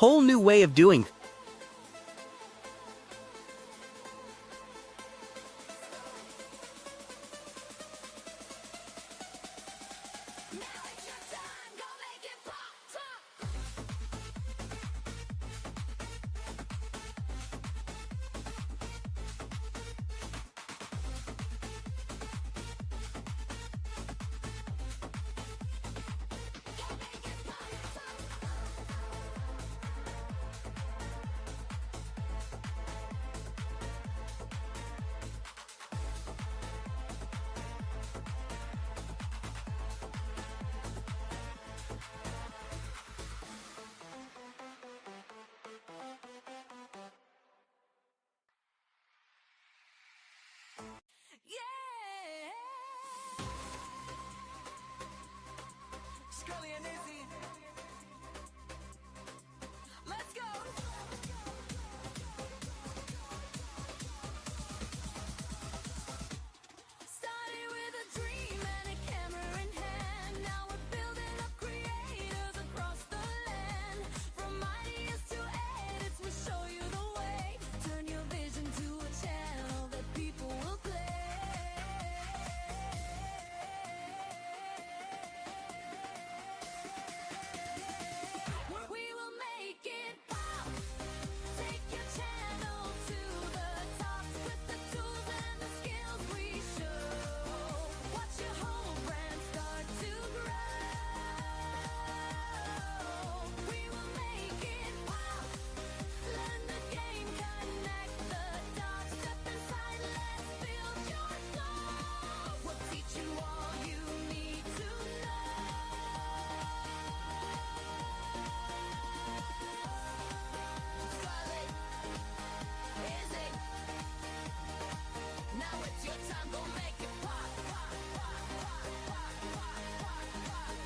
whole new way of doing things. Scully and Izzy, let's go. Started with a dream and a camera in hand. Now we're building up creators across the land. From ideas to edits, we show you the way. Turn your vision to a channel that people will play. We will make it pop. Take your channel to the top with the tools and the skills we show. Watch your whole brand start to grow. We will make it pop. Learn the game, connect the dots. Step inside, let's build your soul. We'll teach you all you need to know. Scully, Izzy, now it's your time, go make it pop, pop, pop, pop, pop, pop, pop,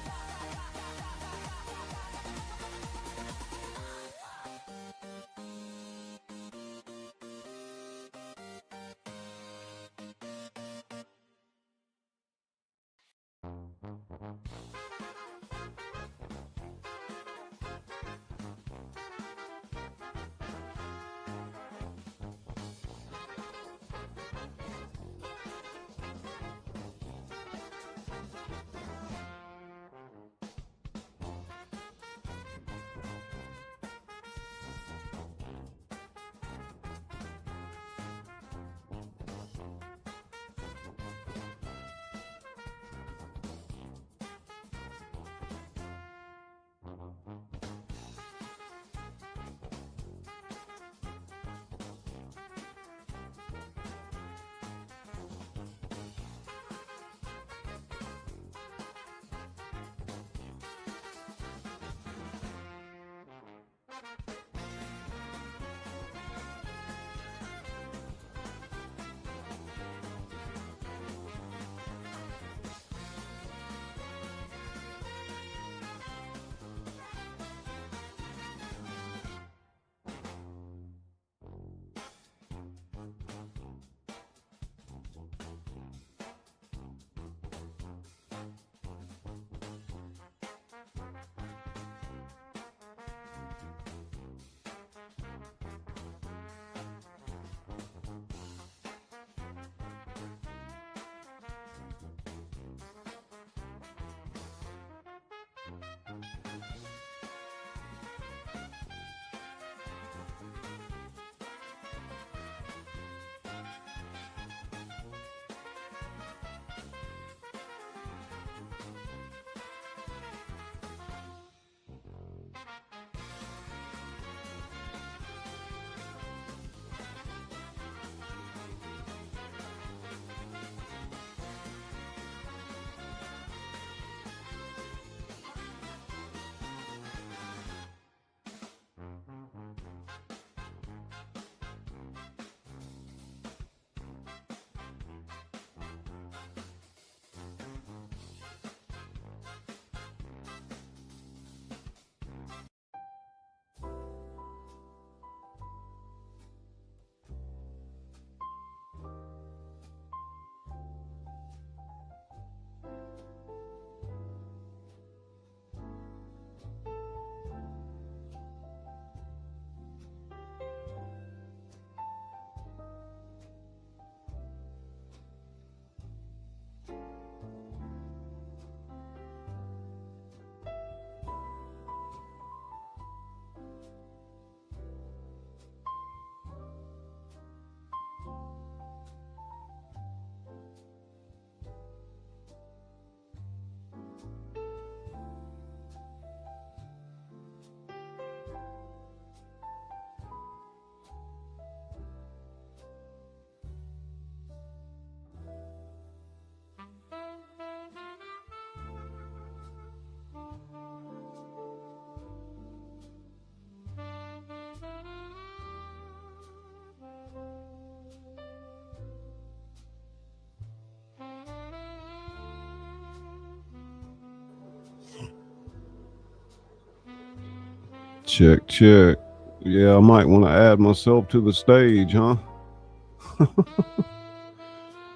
Check, check. Yeah, I might want to add myself to the stage, huh?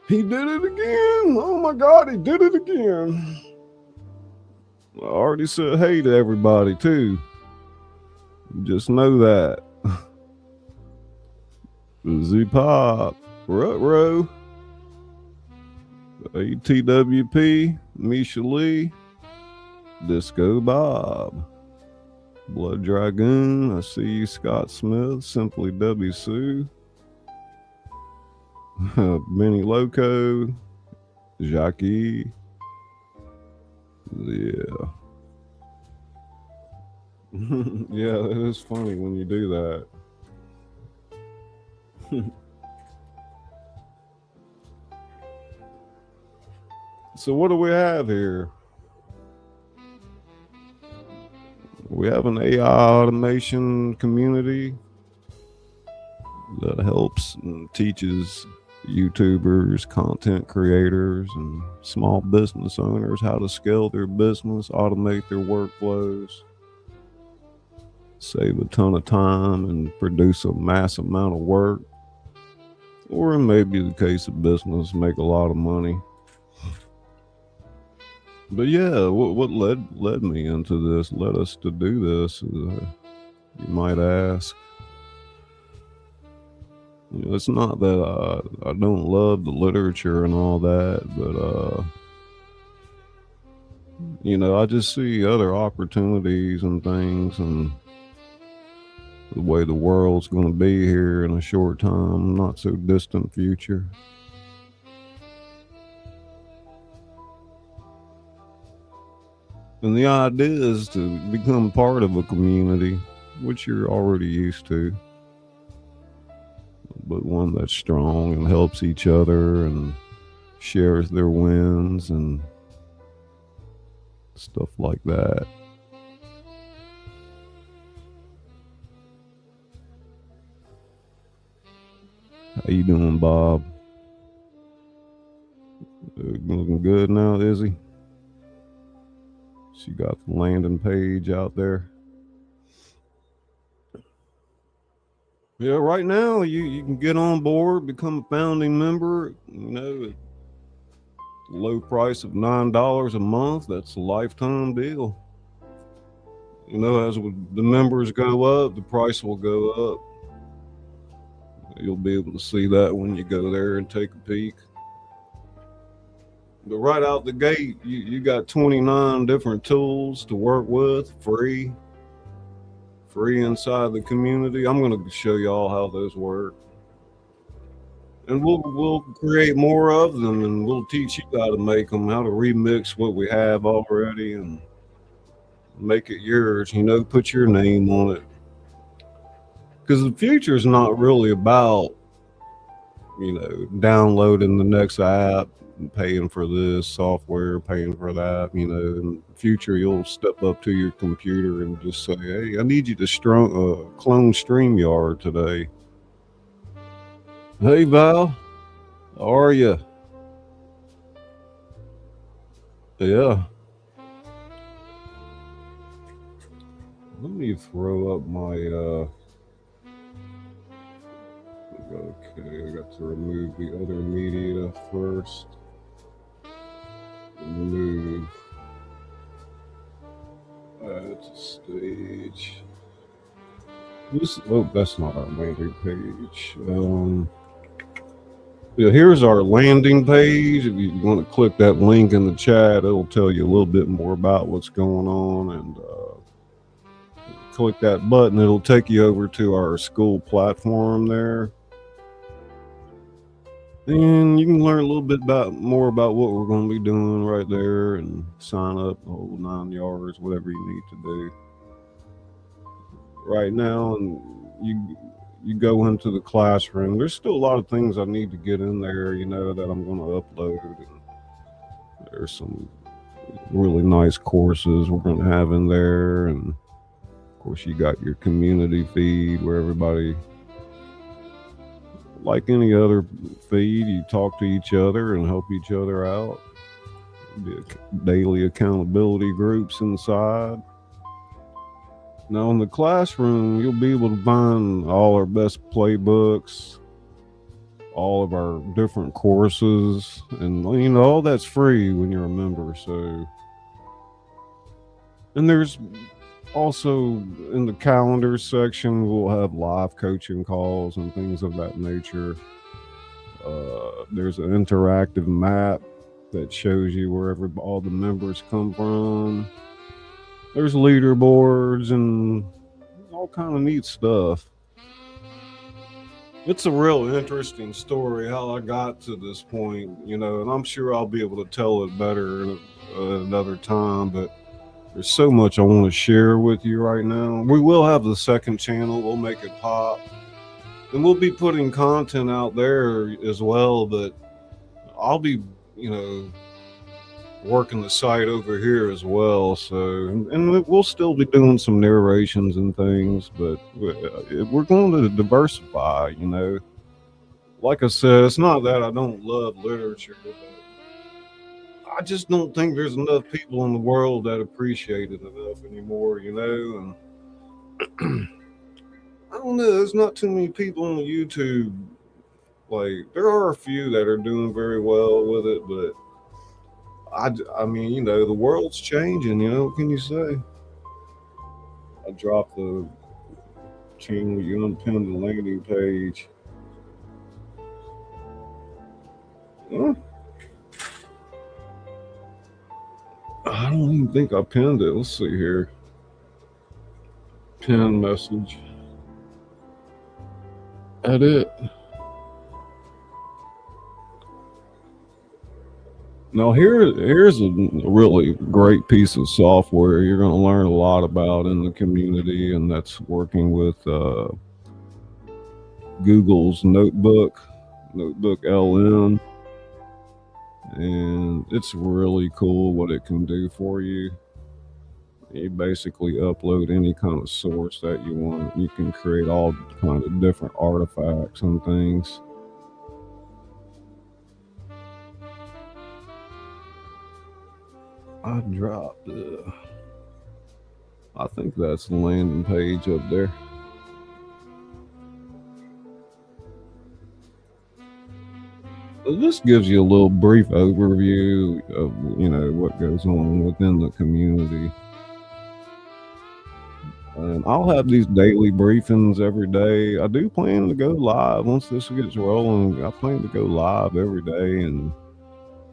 He did it again. Oh my God, he did it again. I already said hey to everybody, too. Just know that. Z-Pop, Rutro, ATWP, Misha Lee, Disco Bob, Blood Dragoon, I see you, Scott Smith, Simply W. Sue, Benny Loco, Jackie. Yeah. Yeah, it is funny when you do that. So what do we have here? We have an AI automation community that helps and teaches YouTubers, content creators, and small business owners how to scale their business, automate their workflows, save a ton of time, and produce a massive amount of work. Or in maybe the case of business, make a lot of money. But yeah, what led me into this, led us to do this, you might ask. You know, it's not that I don't love the literature and all that, but you know, I just see other opportunities and things, and the way the world's going to be here in a short time, not so distant future. And the idea is to become part of a community, which you're already used to, but one that's strong and helps each other and shares their wins and stuff like that. How you doing, Bob? Looking good now, Izzy? She got the landing page out there. Yeah, right now you can get on board, become a founding member, you know, at the low price of $9 a month. That's a lifetime deal. You know, as the members go up, the price will go up. You'll be able to see that when you go there and take a peek. But right out the gate, you got 29 different tools to work with, free inside the community. I'm going to show y'all how those work. And we'll create more of them, and we'll teach you how to make them, how to remix what we have already and make it yours, you know, put your name on it. Because the future is not really about, you know, downloading the next app and paying for this software, paying for that. You know, in the future, you'll step up to your computer and just say, hey, I need you to clone StreamYard today. Hey, Val, how are you? Yeah. Let me throw up my okay, I got to remove the other media first. Remove add to stage. That's not our landing page. Yeah, here's our landing page. If you want to click that link in the chat, it'll tell you a little bit more about what's going on, and click that button, it'll take you over to our school platform there. And you can learn a little bit more about what we're going to be doing right there, and sign up, the whole 9 yards, whatever you need to do. Right now, and you go into the classroom. There's still a lot of things I need to get in there, you know, that I'm going to upload. And there's some really nice courses we're going to have in there, and of course you got your community feed where everybody, like any other feed, you talk to each other and help each other out. Be daily accountability groups inside. Now in the classroom, you'll be able to find all our best playbooks, all of our different courses, and all that's free when you're a member. So, and there's also in the calendar section, we'll have live coaching calls and things of that nature. There's an interactive map that shows you wherever all the members come from. There's leaderboards and all kind of neat stuff. It's a real interesting story how I got to this point, and I'm sure I'll be able to tell it better another time, but there's so much I want to share with you right now. We will have the second channel, we'll make it pop, and we'll be putting content out there as well, but I'll be, working the site over here as well. So, and we'll still be doing some narrations and things, but we're going to diversify. Like I said, it's not that I don't love literature, but I just don't think there's enough people in the world that appreciate it enough anymore. And I don't know, there's not too many people on YouTube. Like, there are a few that are doing very well with it, but I mean, the world's changing, what can you say? I dropped the channel, you unpinned the landing page. Huh? I don't even think I pinned it. Let's see here. Pin message. Edit. Now here's a really great piece of software you're going to learn a lot about in the community, and that's working with Google's Notebook LM, and it's really cool what it can do for you. You basically upload any kind of source that you want. You can create all kind of different artifacts and things. I dropped I think that's the landing page up there. This gives you a little brief overview of what goes on within the community. And I'll have these daily briefings every day. I do plan to go live once this gets rolling. I plan to go live every day and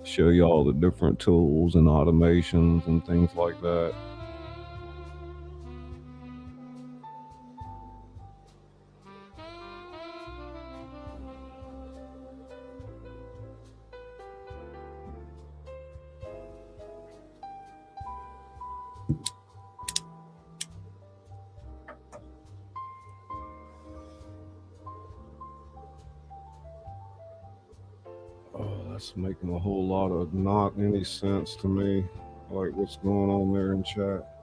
show you all the different tools and automations and things like that. That's making a whole lot of not any sense to me, like what's going on there in chat.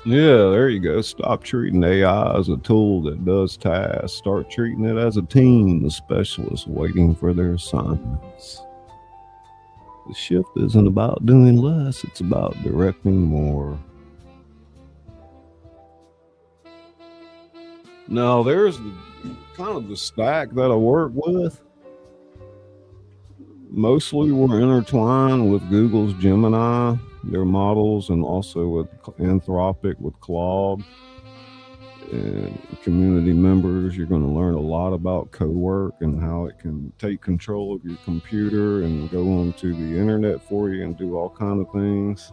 Yeah, there you go. Stop treating AI as a tool that does tasks. Start treating it as a team, the specialists waiting for their assignments. The shift isn't about doing less, it's about directing more. Now, there's kind of the stack that I work with. Mostly we're intertwined with Google's Gemini, their models, and also with Anthropic with Claude. And community members, you're going to learn a lot about co-work and how it can take control of your computer and go onto the internet for you and do all kind of things.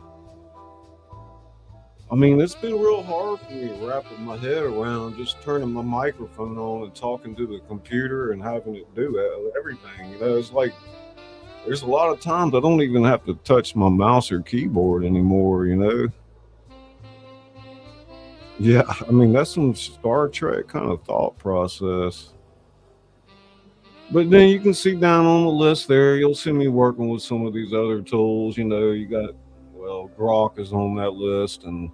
I mean, it's been real hard for me wrapping my head around just turning my microphone on and talking to the computer and having it do everything. It's like there's a lot of times I don't even have to touch my mouse or keyboard anymore, Yeah, I mean, that's some Star Trek kind of thought process. But then you can see down on the list there, you'll see me working with some of these other tools. You know, you got, well, Grok is on that list, and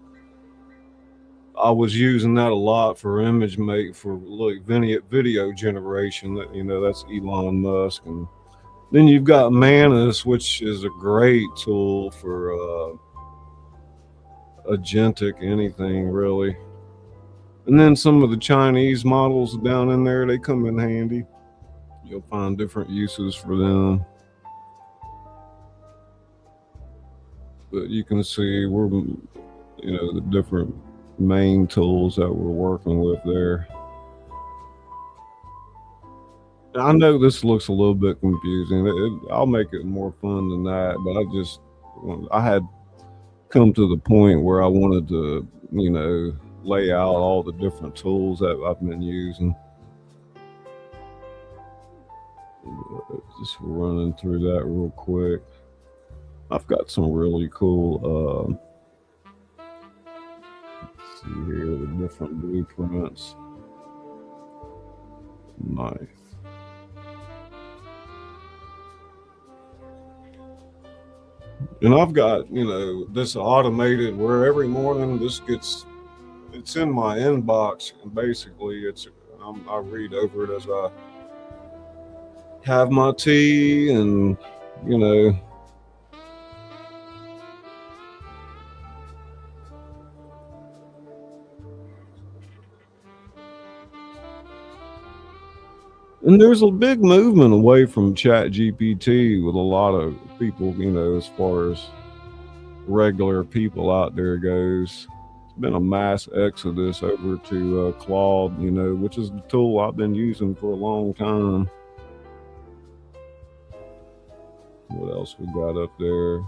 I was using that a lot for image make for like video generation. That, you know, that's Elon Musk. And then you've got Manus, which is a great tool for agentic anything really. And then some of the Chinese models down in there, they come in handy. You'll find different uses for them. But you can see we're, you know, the different main tools that we're working with there. I know this looks a little bit confusing. I'll make it more fun than that, but I had come to the point where I wanted to, you know, lay out all the different tools that I've been using. Just running through that real quick. I've got some really cool, let's see here, the different blueprints. Nice. And I've got, you know, this automated where every morning it's in my inbox, and basically I read over it as I have my tea, and, you know, and there's a big movement away from Chat GPT with a lot of people, you know, as far as regular people out there goes. It's been a mass exodus over to Claude, you know, which is the tool I've been using for a long time. What else we got up there?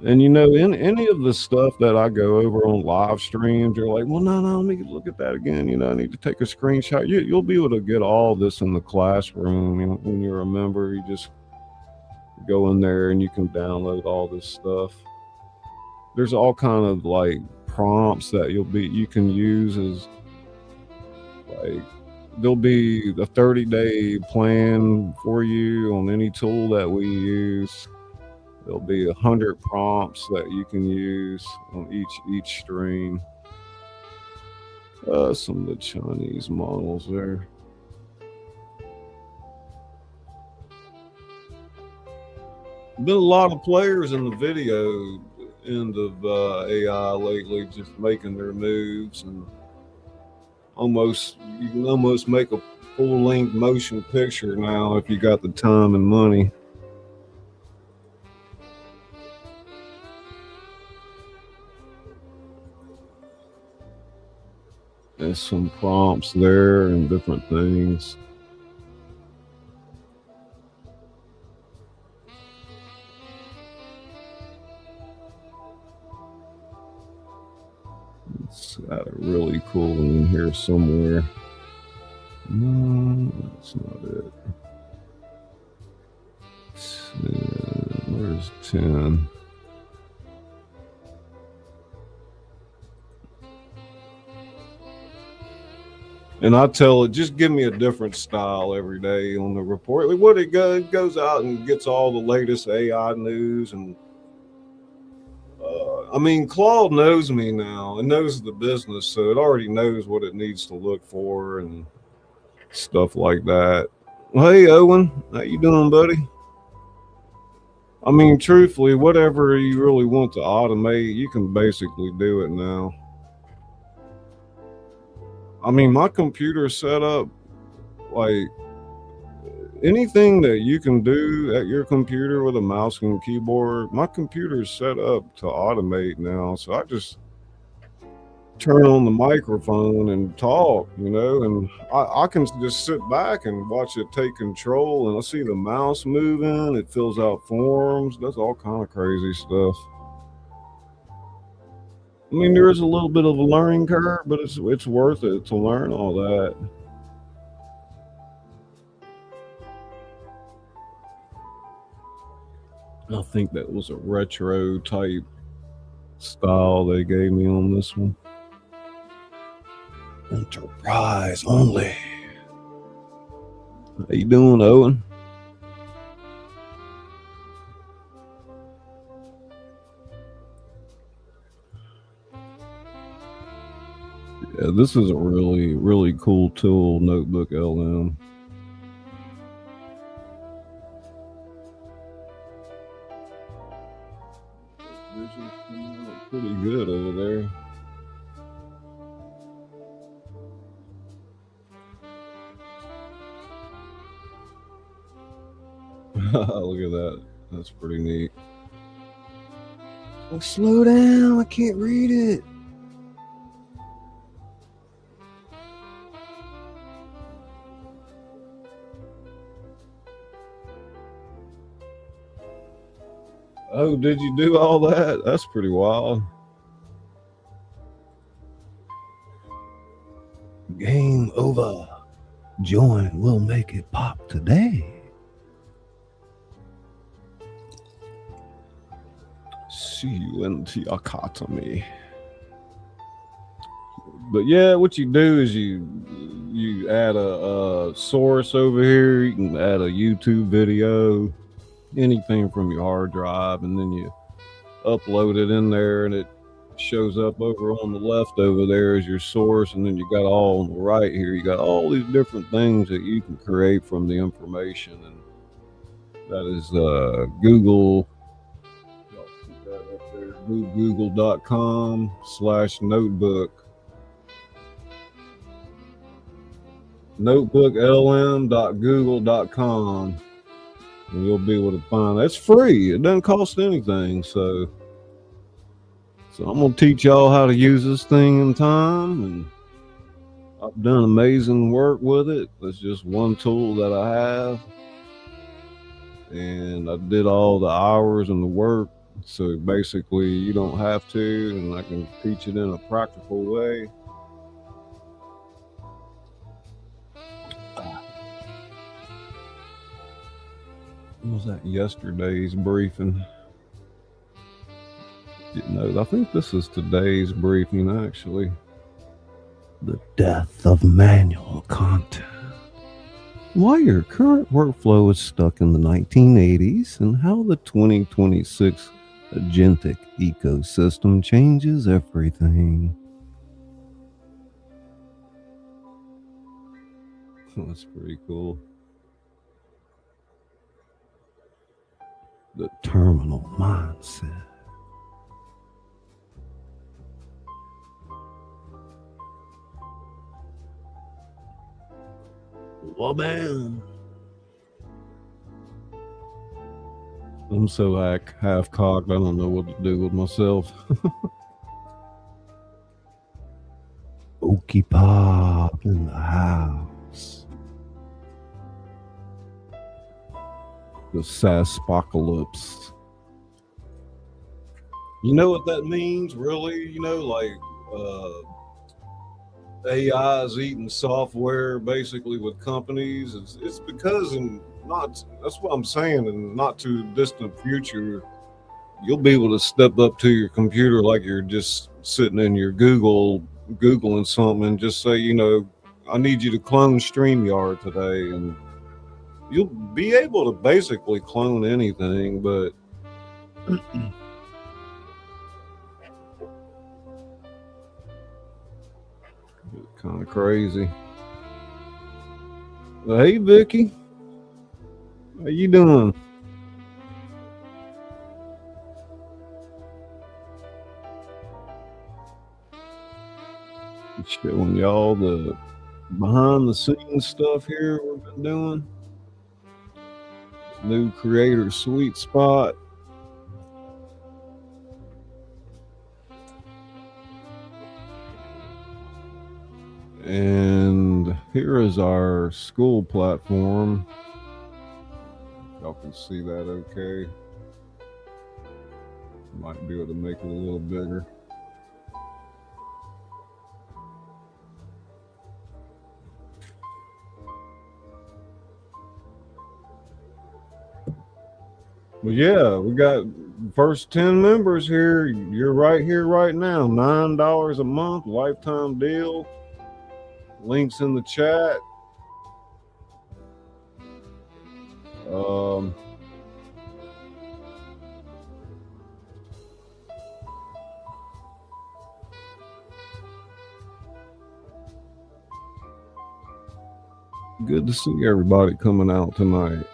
And, you know, in any of the stuff that I go over on live streams, you're like, well, no, let me look at that again. You know, I need to take a screenshot. You'll be able to get all this in the classroom. You know, when you're a member, you just go in there and you can download all this stuff. There's all kind of like prompts that you can use as like, there'll be a 30-day plan for you on any tool that we use. There'll be 100 prompts that you can use on each stream. Some of the Chinese models there. Been a lot of players in the video end of AI lately, just making their moves, and you can almost make a full-length motion picture now if you got the time and money. There's some prompts there and different things. It's got a really cool one in here somewhere. No, that's not it. Where's 10? And I tell it, just give me a different style every day on the report. What it goes out and gets all the latest AI news. And I mean, Claude knows me now and knows the business, so it already knows what it needs to look for and stuff like that. Hey, Owen, how you doing, buddy? I mean, truthfully, whatever you really want to automate, you can basically do it now. I mean, my computer's set up like anything that you can do at your computer with a mouse and keyboard. My computer's set up to automate now, so I just turn on the microphone and talk, you know, and I can just sit back and watch it take control, and I see the mouse moving. It fills out forms, does all kind of crazy stuff. I mean, there is a little bit of a learning curve, but it's worth it to learn all that. I think that was a retro type style they gave me on this one. Enterprise only. How you doing, Owen? Yeah, this is a really, really cool tool, Notebook LM. Vision's coming out pretty good over there. Look at that. That's pretty neat. Oh, slow down. I can't read it. Oh, did you do all that? That's pretty wild. Game over. Join will make it pop today. See you in the academy. But yeah, what you do is you add a source over here. You can add a YouTube video, anything from your hard drive, and then you upload it in there, and it shows up over on the left over there as your source. And then you got all on the right here, you got all these different things that you can create from the information. And that is Google. Y'all see that up there? Google.com/notebook. notebooklm.google.com, and you'll be able to find it. It's free. It doesn't cost anything. So I'm gonna teach y'all how to use this thing in time, and I've done amazing work with it. It's just one tool that I have, and I did all the hours and the work, so basically you don't have to, and I can teach it in a practical way. What was that, yesterday's briefing? No, I think this is today's briefing, actually. The death of manual content. Why your current workflow is stuck in the 1980s, and how the 2026 agentic ecosystem changes everything. That's pretty cool. The terminal mindset. Well, man. I'm so half cocked, I don't know what to do with myself. Okie Pop in the house. The SaaSpocalypse. You know what that means, really? You know, like AI is eating software basically with companies. It's because that's what I'm saying, in not too distant future, you'll be able to step up to your computer like you're just sitting in your Googling something, and just say, you know, I need you to clone StreamYard today, and you'll be able to basically clone anything. But kind of crazy. Hey, Vicky, how you doing? Showing y'all the behind the scenes stuff here we've been doing. New creator sweet spot. And here is our school platform. Y'all can see that okay. Might be able to make it a little bigger. Well, yeah, we got first 10 members here. You're right here right now. $9 a month, lifetime deal. Links in the chat. Um, Good to see everybody coming out tonight.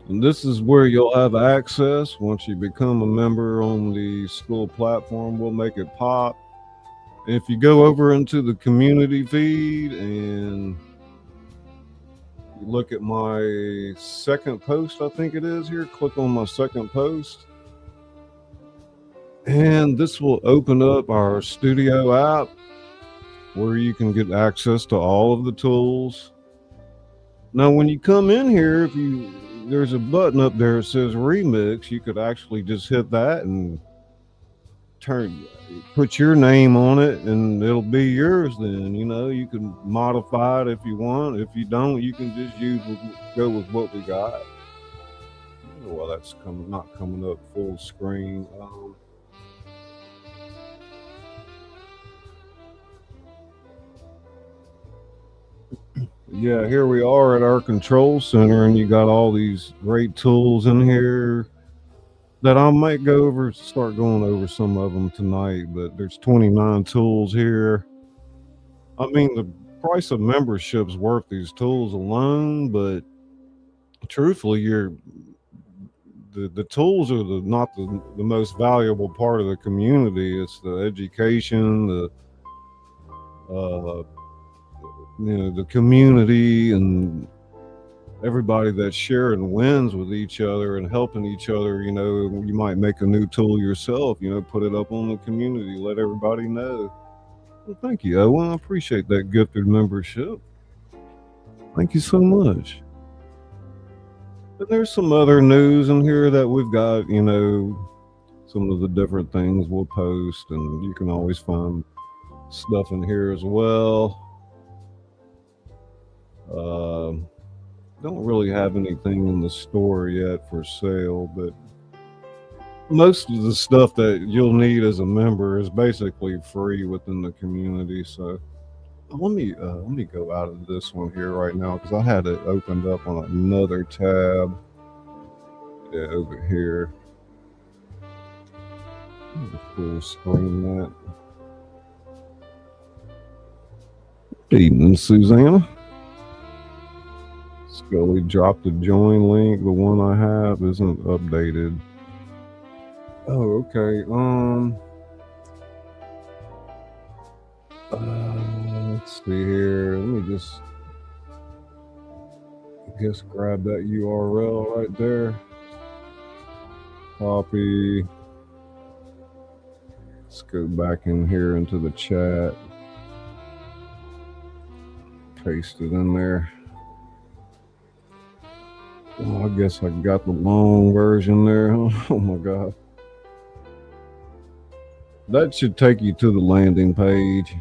And this is where you'll have access once you become a member on the school platform. We'll make it pop. If you go over into the community feed and you look at my second post, I think it is here, click on my second post. And this will open up our studio app where you can get access to all of the tools. Now, when you come in here, there's a button up there that says remix. You could actually just hit that and put your name on it, and it'll be yours. Then you can modify it if you want. If you don't, you can just go with what we got. I don't know why that's not coming up full screen. Yeah, here we are at our control center, and you got all these great tools in here that I might start going over some of them tonight. But there's 29 tools here. I mean, the price of membership's worth these tools alone, but truthfully, the tools are not the most valuable part of the community. It's the education, the community, and everybody that's sharing wins with each other and helping each other. You might make a new tool yourself, put it up on the community, let everybody know. Well, thank you, Owen. I appreciate that gifted membership. Thank you so much. And there's some other news in here that we've got, some of the different things we'll post, and you can always find stuff in here as well. Don't really have anything in the store yet for sale, but most of the stuff that you'll need as a member is basically free within the community. So let me go out of this one here right now, because I had it opened up on another tab. Yeah, over here. Full screen that. Good evening, Susanna. Scully dropped the join link. The one I have isn't updated. Oh, okay. Let's see here. Let me just grab that URL right there. Copy. Let's go back in here into the chat. Paste it in there. Oh, I guess I got the long version there. Oh my God. That should take you to the landing page.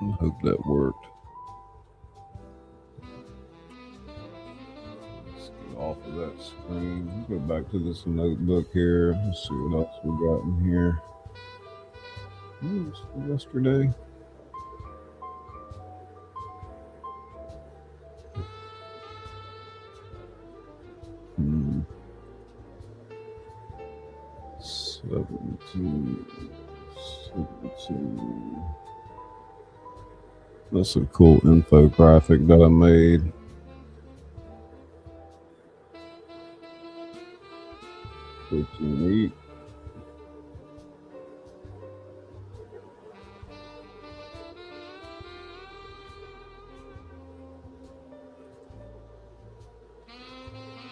I hope that worked. Let's get off of that screen. Go back to this notebook here. Let's see what else we got in here. Yesterday. Hmm. 17. That's a cool infographic that I made. Neat.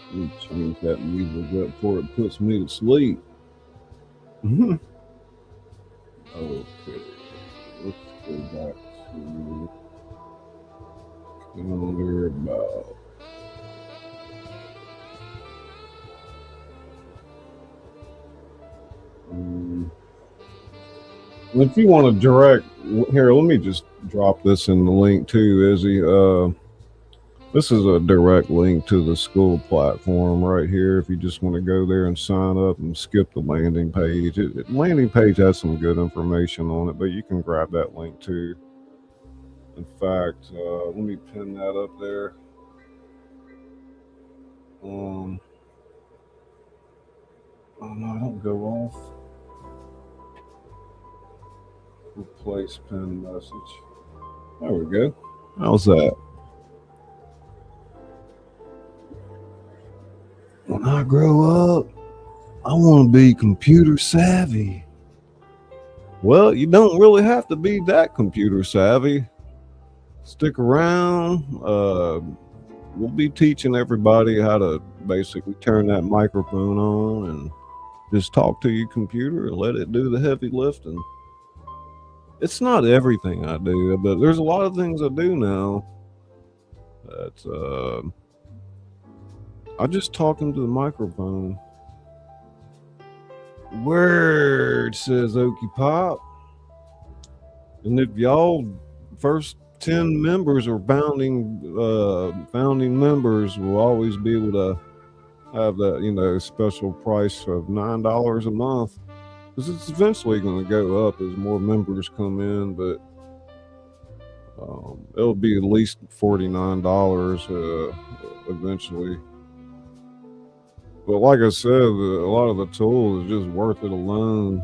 Let me change that music up before it puts me to sleep. Okay, let's go back to calendar about. If you want to direct here, let me just drop this in the link too, Izzy. This is a direct link to the school platform right here. If you just want to go there and sign up and skip the landing page, landing page has some good information on it, but you can grab that link too. In fact, let me pin that up there. Um, oh no, don't go off. Replace pin message. There we go. How's that? When I grow up, I want to be computer savvy. Well, you don't really have to be that computer savvy. Stick around. We'll be teaching everybody how to basically turn that microphone on and just talk to your computer and let it do the heavy lifting. It's not everything I do, but there's a lot of things I do now that I just talk into the microphone. Word, says Okie Pop. And if y'all first 10 members or founding members will always be able to have that, special price of $9 a month. Because it's eventually going to go up as more members come in, but it'll be at least $49 eventually. But like I said, a lot of the tool is just worth it alone.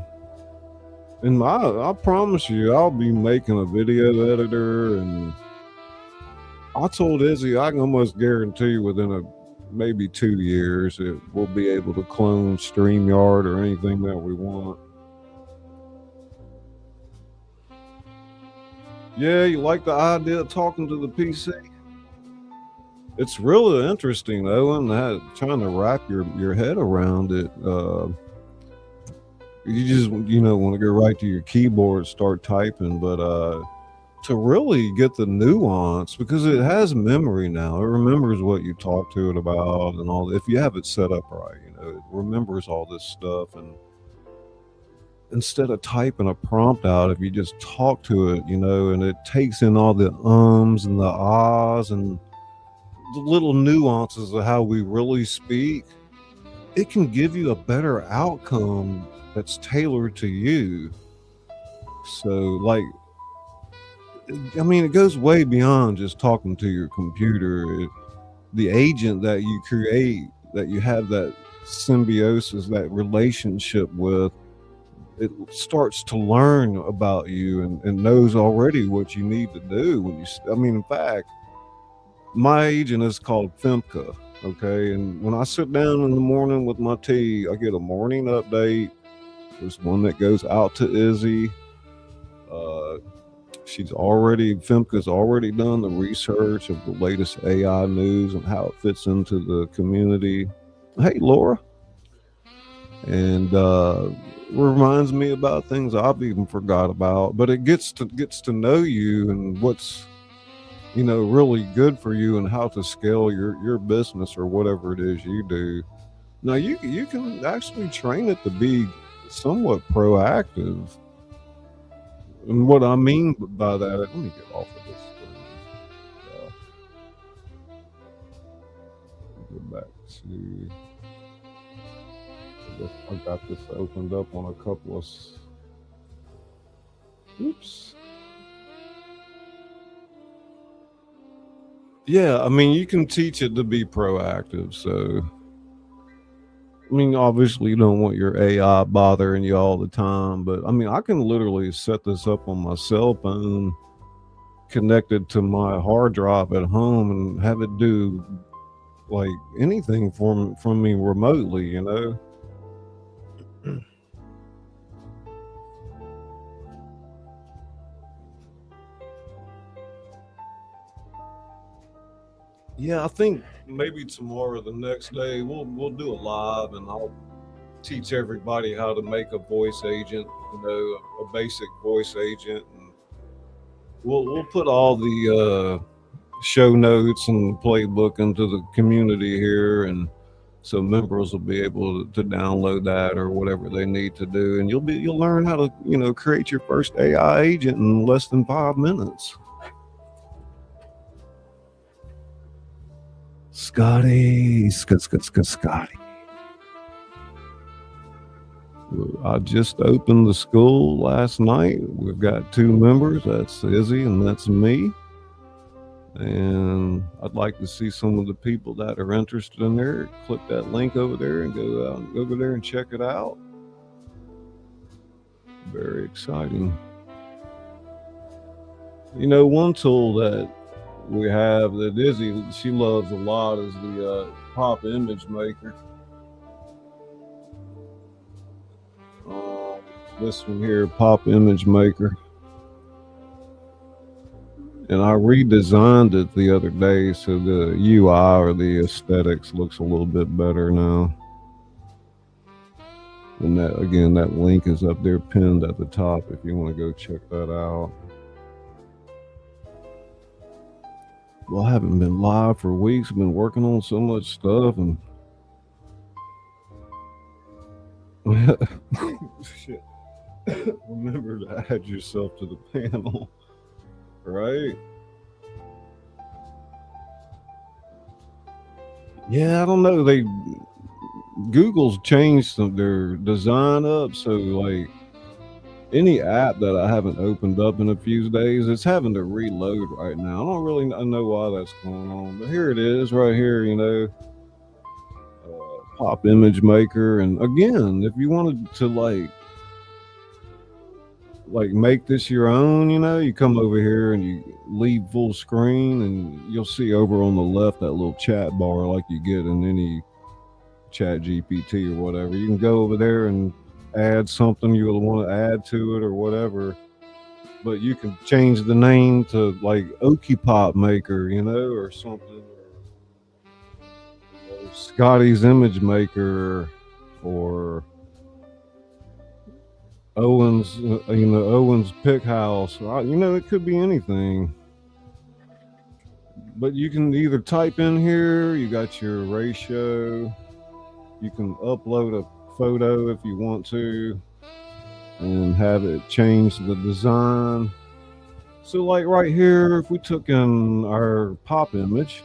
And I promise you, I'll be making a video editor, and I told Izzy I can almost guarantee within maybe 2 years we'll be able to clone StreamYard or anything that we want. Yeah, you like the idea of talking to the PC? It's really interesting though, and trying to wrap your head around it. You just want to go right to your keyboard, start typing, but to really get the nuance, because it has memory now. It remembers what you talk to it about and all. If you have it set up right, it remembers all this stuff. And instead of typing a prompt out, if you just talk to it, and it takes in all the ums and the ahs and the little nuances of how we really speak, it can give you a better outcome that's tailored to you. So, it goes way beyond just talking to your computer. The agent that you create, that you have that symbiosis, that relationship with, it starts to learn about you and knows already what you need to do. In fact, my agent is called Femke. Okay. And when I sit down in the morning with my tea, I get a morning update. There's one that goes out to Izzy. Femke's already done the research of the latest AI news and how it fits into the community. Hey, Laura. And reminds me about things I've even forgot about, but it gets to know you and what's really good for you and how to scale your business or whatever it is you do. Now you can actually train it to be somewhat proactive. And what I mean by that, let me get off of this thing. Go back to, I got this opened up on a couple of, oops. Yeah, you can teach it to be proactive. So, obviously you don't want your AI bothering you all the time, but I can literally set this up on my cell phone, connected to my hard drive at home, and have it do like anything from me remotely, Yeah, I think maybe tomorrow, the next day, we'll do a live, and I'll teach everybody how to make a voice agent, a basic voice agent, and we'll put all the show notes and playbook into the community here, and So members will be able to download that or whatever they need to do, and you'll learn how to, you know, create your first AI agent in less than 5 minutes. Scotty. I just opened the school last night. We've got 2 members. That's Izzy and that's me. And I'd like to see some of the people that are interested in there. Click that link over there and go out over there and check it out. Very exciting. You know, one tool that we have that Izzy, she loves a lot is the Pop Image Maker. This one here, Pop Image Maker. And I redesigned it the other day, so the UI or the aesthetics looks a little bit better now. And that, again, that link is up there pinned at the top if you want to go check that out. Well, I haven't been live for weeks. I've been working on so much stuff and shit. Remember to add yourself to the panel, right? Yeah, I don't know. Google's changed their design up, so like any app that I haven't opened up in a few days, it's having to reload right now. I don't really know why that's going on, but here it is right here, you know, Pop Image Maker. And again, if you wanted to like make this your own, you know, you come over here and you leave full screen and you'll see over on the left that little chat bar like you get in any Chat GPT or whatever. You can go over there and add something you'll want to add to it or whatever, but you can change the name to like ScullyPop Maker, you know, or something, or Scotty's Image Maker, or Owen's, you know, Owen's Pick House. You know, it could be anything. But you can either type in here, you got your ratio, you can upload a photo if you want to, and have it change the design. So like right here, if we took in our pop image,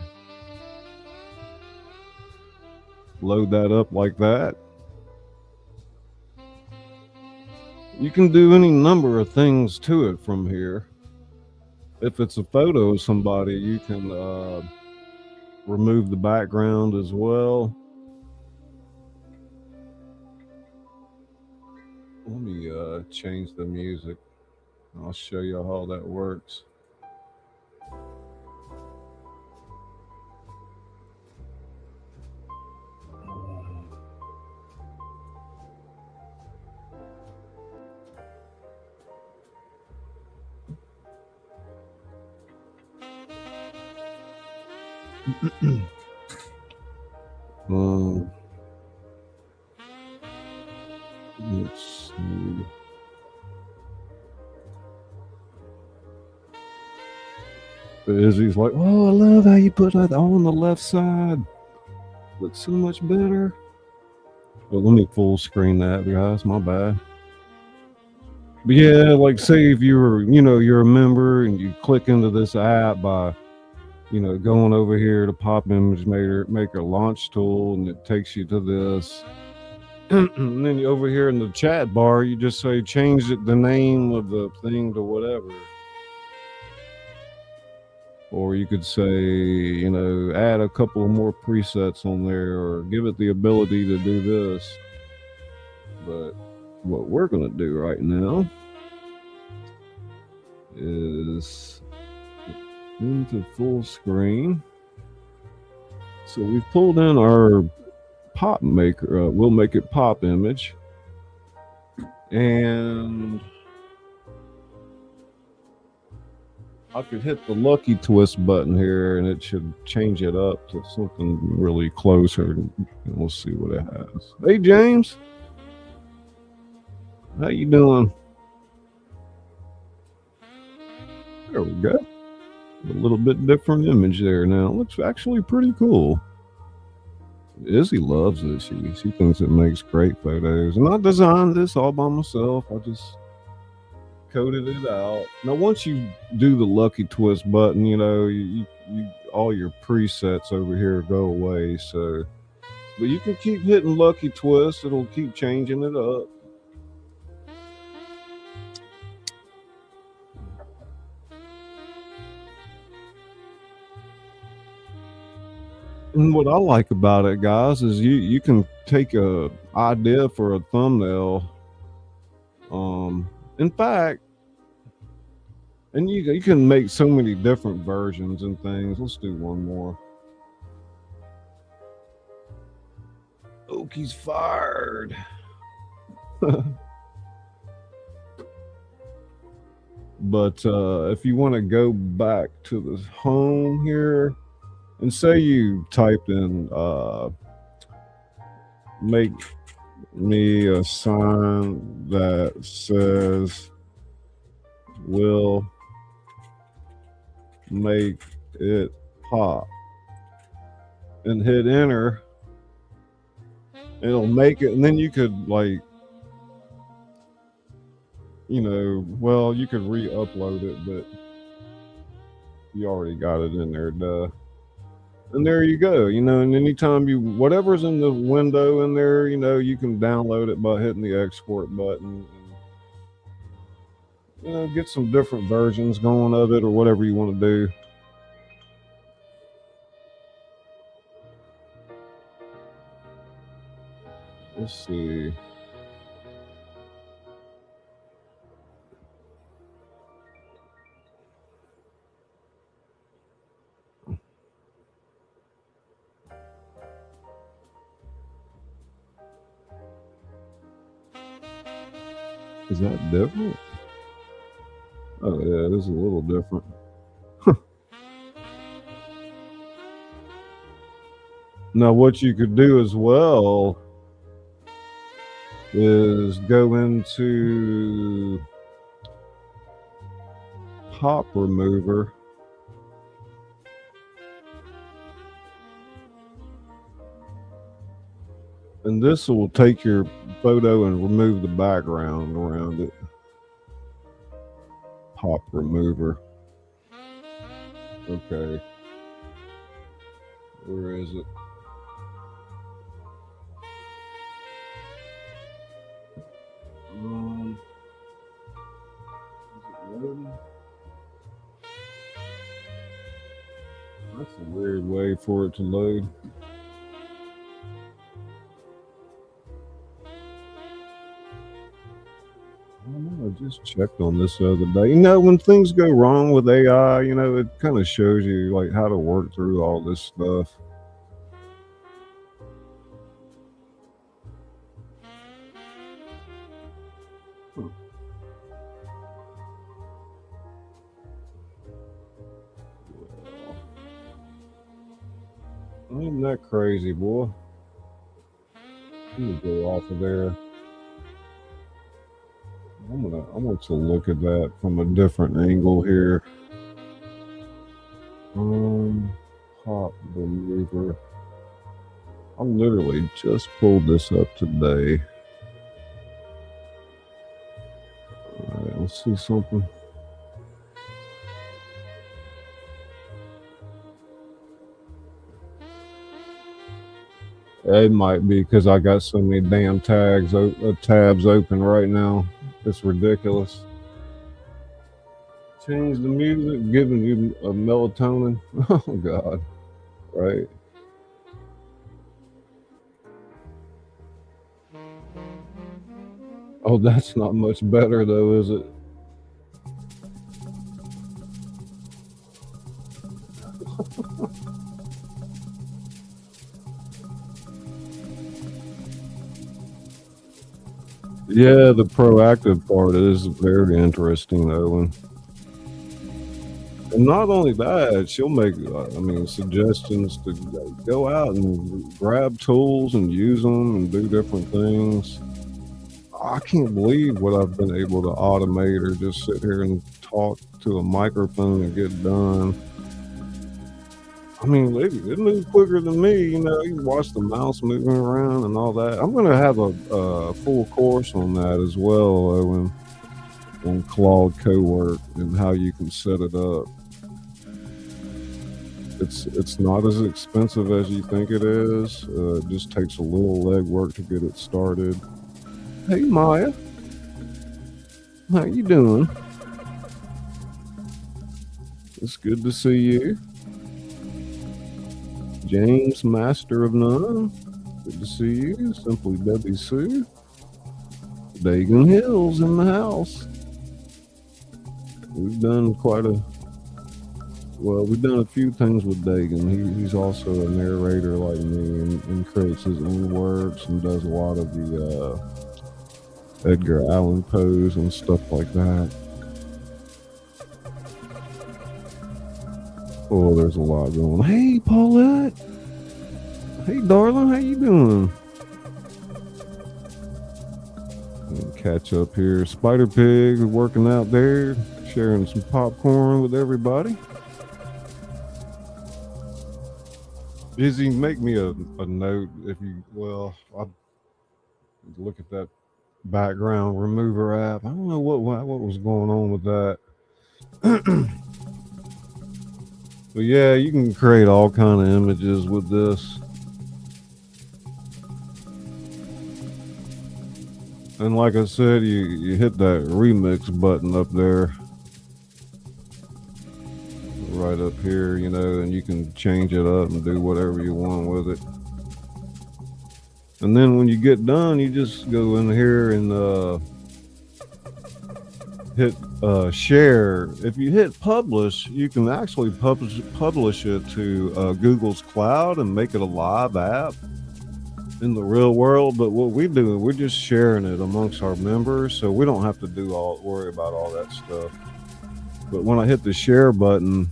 load that up like that, you can do any number of things to it from here. If it's a photo of somebody, you can remove the background as well. Let me change the music. I'll show you how that works. Let's see. Izzy's like, oh, I love how you put that on the left side. Looks so much better. Well, let me full screen that, guys. My bad. But yeah, like say if you're a member and you click into this app by, going over here to Pop Image Maker Launch Tool, and it takes you to this. And then over here in the chat bar, you just say change the name of the thing to whatever. Or you could say, add a couple of more presets on there, or give it the ability to do this. But what we're going to do right now is into full screen. So we've pulled in our pop maker. We'll make it pop image. And I could hit the lucky twist button here and it should change it up to something really closer. And we'll see what it has. Hey, James. How you doing? There we go. A little bit different image there now. Looks actually pretty cool. Izzy loves it. She thinks it makes great photos. And I designed this all by myself. I just coded it out. Now, once you do the lucky twist button, you all your presets over here go away. So, but you can keep hitting lucky twist. It'll keep changing it up. And what I like about it, guys, is you can take a idea for a thumbnail. In fact, and you can make so many different versions and things. Let's do one more. Oakie's fired. But if you want to go back to the home here, and say you typed in make me a sign that says will make it pop, and hit enter, it'll make it. And then you could, like, well, you could re-upload it, but you already got it in there, duh. And there you go. And anytime whatever's in the window in there, you can download it by hitting the export button, and get some different versions going of it, or whatever you want to do. Let's see. Is that different? Oh yeah, it is a little different. Now what you could do as well is go into pop remover, and this will take your photo and remove the background around it. Pop remover. Okay. Where is it? Is it loading? That's a weird way for it to load. I just checked on this the other day. When things go wrong with AI, it kind of shows you like how to work through all this stuff. Isn't that crazy, boy? Let me go off of there. I want to look at that from a different angle here. Pop remover. I literally just pulled this up today. All right, let's see something. It might be because I got so many damn tabs open right now. It's ridiculous. Change the music, giving you a melatonin. Oh God, right? Oh, that's not much better though, is it? Yeah, the proactive part is very interesting, though. And not only that, she'll make, suggestions to go out and grab tools and use them and do different things. I can't believe what I've been able to automate or just sit here and talk to a microphone and get done. I mean, it moves quicker than me. You know, you can watch the mouse moving around and all that. I'm gonna have a full course on that as well on Claude Cowork and how you can set it up. It's not as expensive as you think it is. It just takes a little legwork to get it started. Hey Maya, how you doing? It's good to see you. James, Master of None. Good to see you. Simply Debbie Sue. Dagan Hills in the house. We've done we've done a few things with Dagan. He's also a narrator like me and creates his own works and does a lot of the Edgar Allan Poes and stuff like that. Oh, there's a lot going on. Hey, Paulette. Hey, darling. How you doing? Catch up here. Spider Pig is working out there, sharing some popcorn with everybody. Izzy, make me a note if you, I'll look at that background remover app. I don't know what was going on with that. But yeah, you can create all kind of images with this. And like I said, you hit that remix button up there. Right up here, you know, and you can change it up and do whatever you want with it. And then when you get done, you just go in here and hit share. If you hit publish, you can actually publish it to Google's cloud and make it a live app in the real world. But what we do, we're just sharing it amongst our members, so we don't have to worry about all that stuff. But when I hit the share button,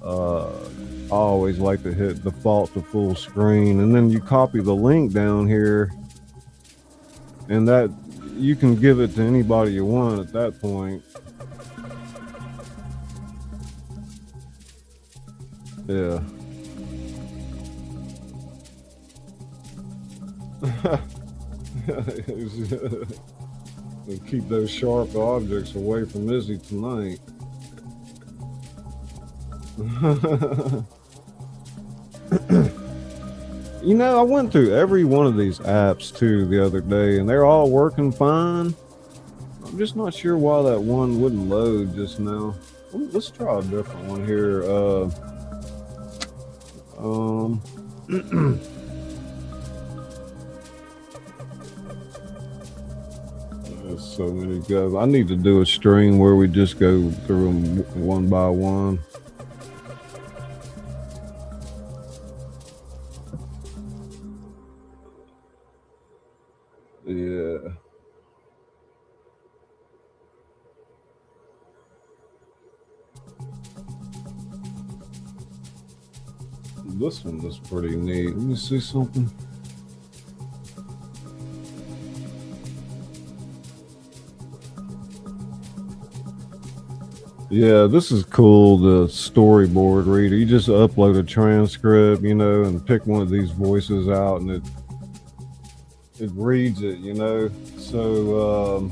I always like to hit default to full screen, and then you copy the link down here, and that you can give it to anybody you want at that point. Yeah. Keep those sharp objects away from Izzy tonight. You know, I went through every one of these apps too the other day, and they're all working fine. I'm just not sure why that one wouldn't load just now. Let's try a different one here. There's so many guys. I need to do a stream where we just go through them one by one. Yeah. This one is pretty neat. Let me see something. Yeah, this is cool, the storyboard reader. You just upload a transcript, you know, and pick one of these voices out, and it reads it, you know. So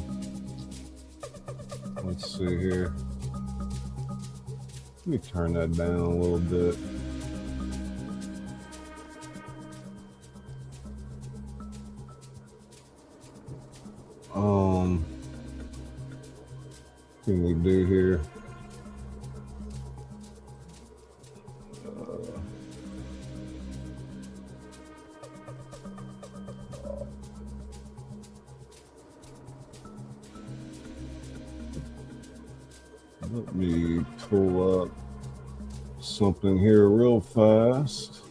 let's see here. Let me turn that down a little bit. What can we do here? Let me pull up something here real fast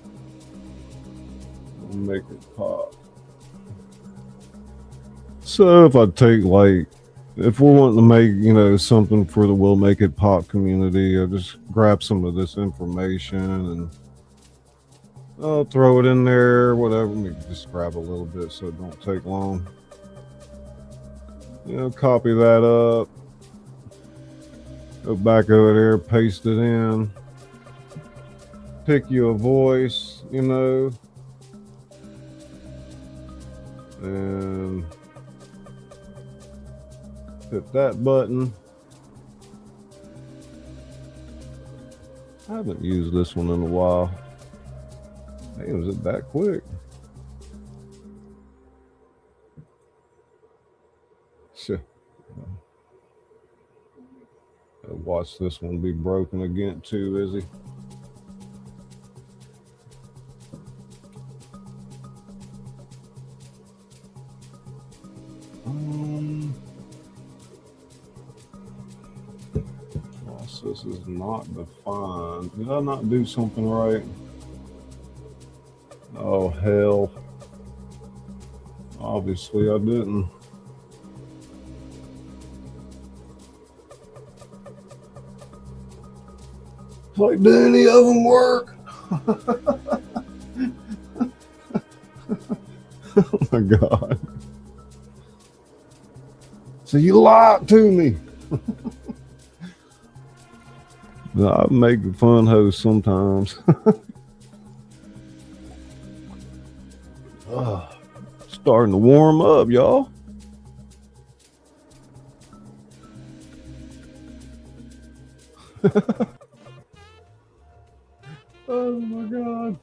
and make it pop. So if I take, like, if we're wanting to make, you know, something for the We'll Make It Pop community, I'll just grab some of this information and I'll throw it in there, whatever. Let me just grab a little bit so it don't take long. You know, copy that up. Go back over there, paste it in. pick you a voice, you know, and hit that button. I haven't used this one in a while. Hey, was it that quick? Shit. Watch this one be broken again too, is he? Process is not defined. Did I not do something right? Oh hell. Obviously I didn't. Like, do any of them work? Oh my God. So you lied to me. I make a fun host sometimes. Starting to warm up, y'all. Oh my God.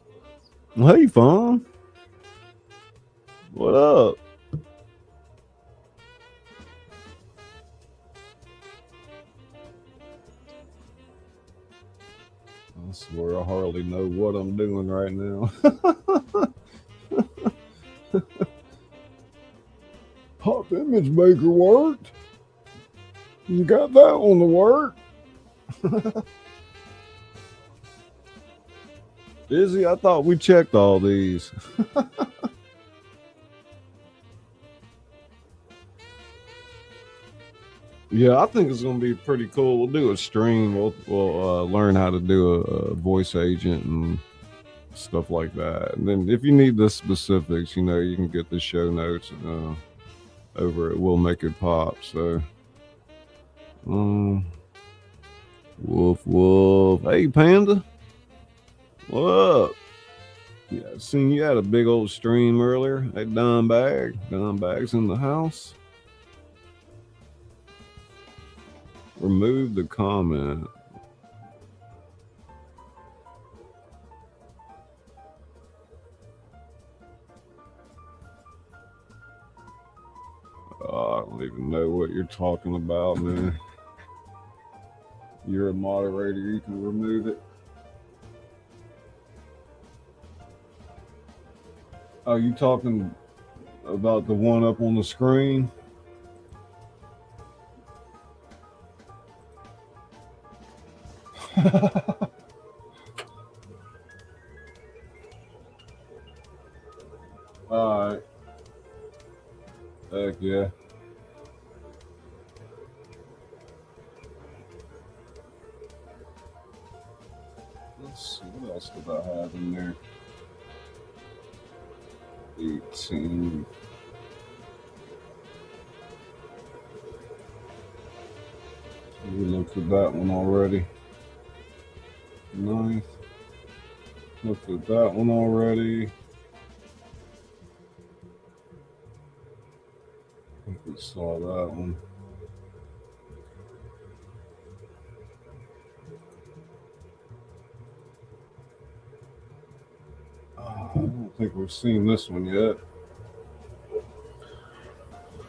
Hey, Fawn. What up? I swear I hardly know what I'm doing right now. Pop Image Maker worked. You got that one to work. Izzy, I thought we checked all these. Yeah, I think it's gonna be pretty cool. We'll do a stream. We'll learn how to do a voice agent and stuff like that. And then if you need the specifics, you know, you can get the show notes over at We'll Make It Pop. So, woof woof. Hey, Panda. What up? Yeah, I seen you had a big old stream earlier. Hey, Don Bag's in the house. Remove the comment. Oh, I don't even know what you're talking about, man. You're a moderator, you can remove it. Oh, you talking about the one up on the screen? All right. Heck yeah. Let's see, what else did I have in there? 18. We looked at that one already. 9th. Looked at that one already. I think we saw that one. I don't think we've seen this one yet.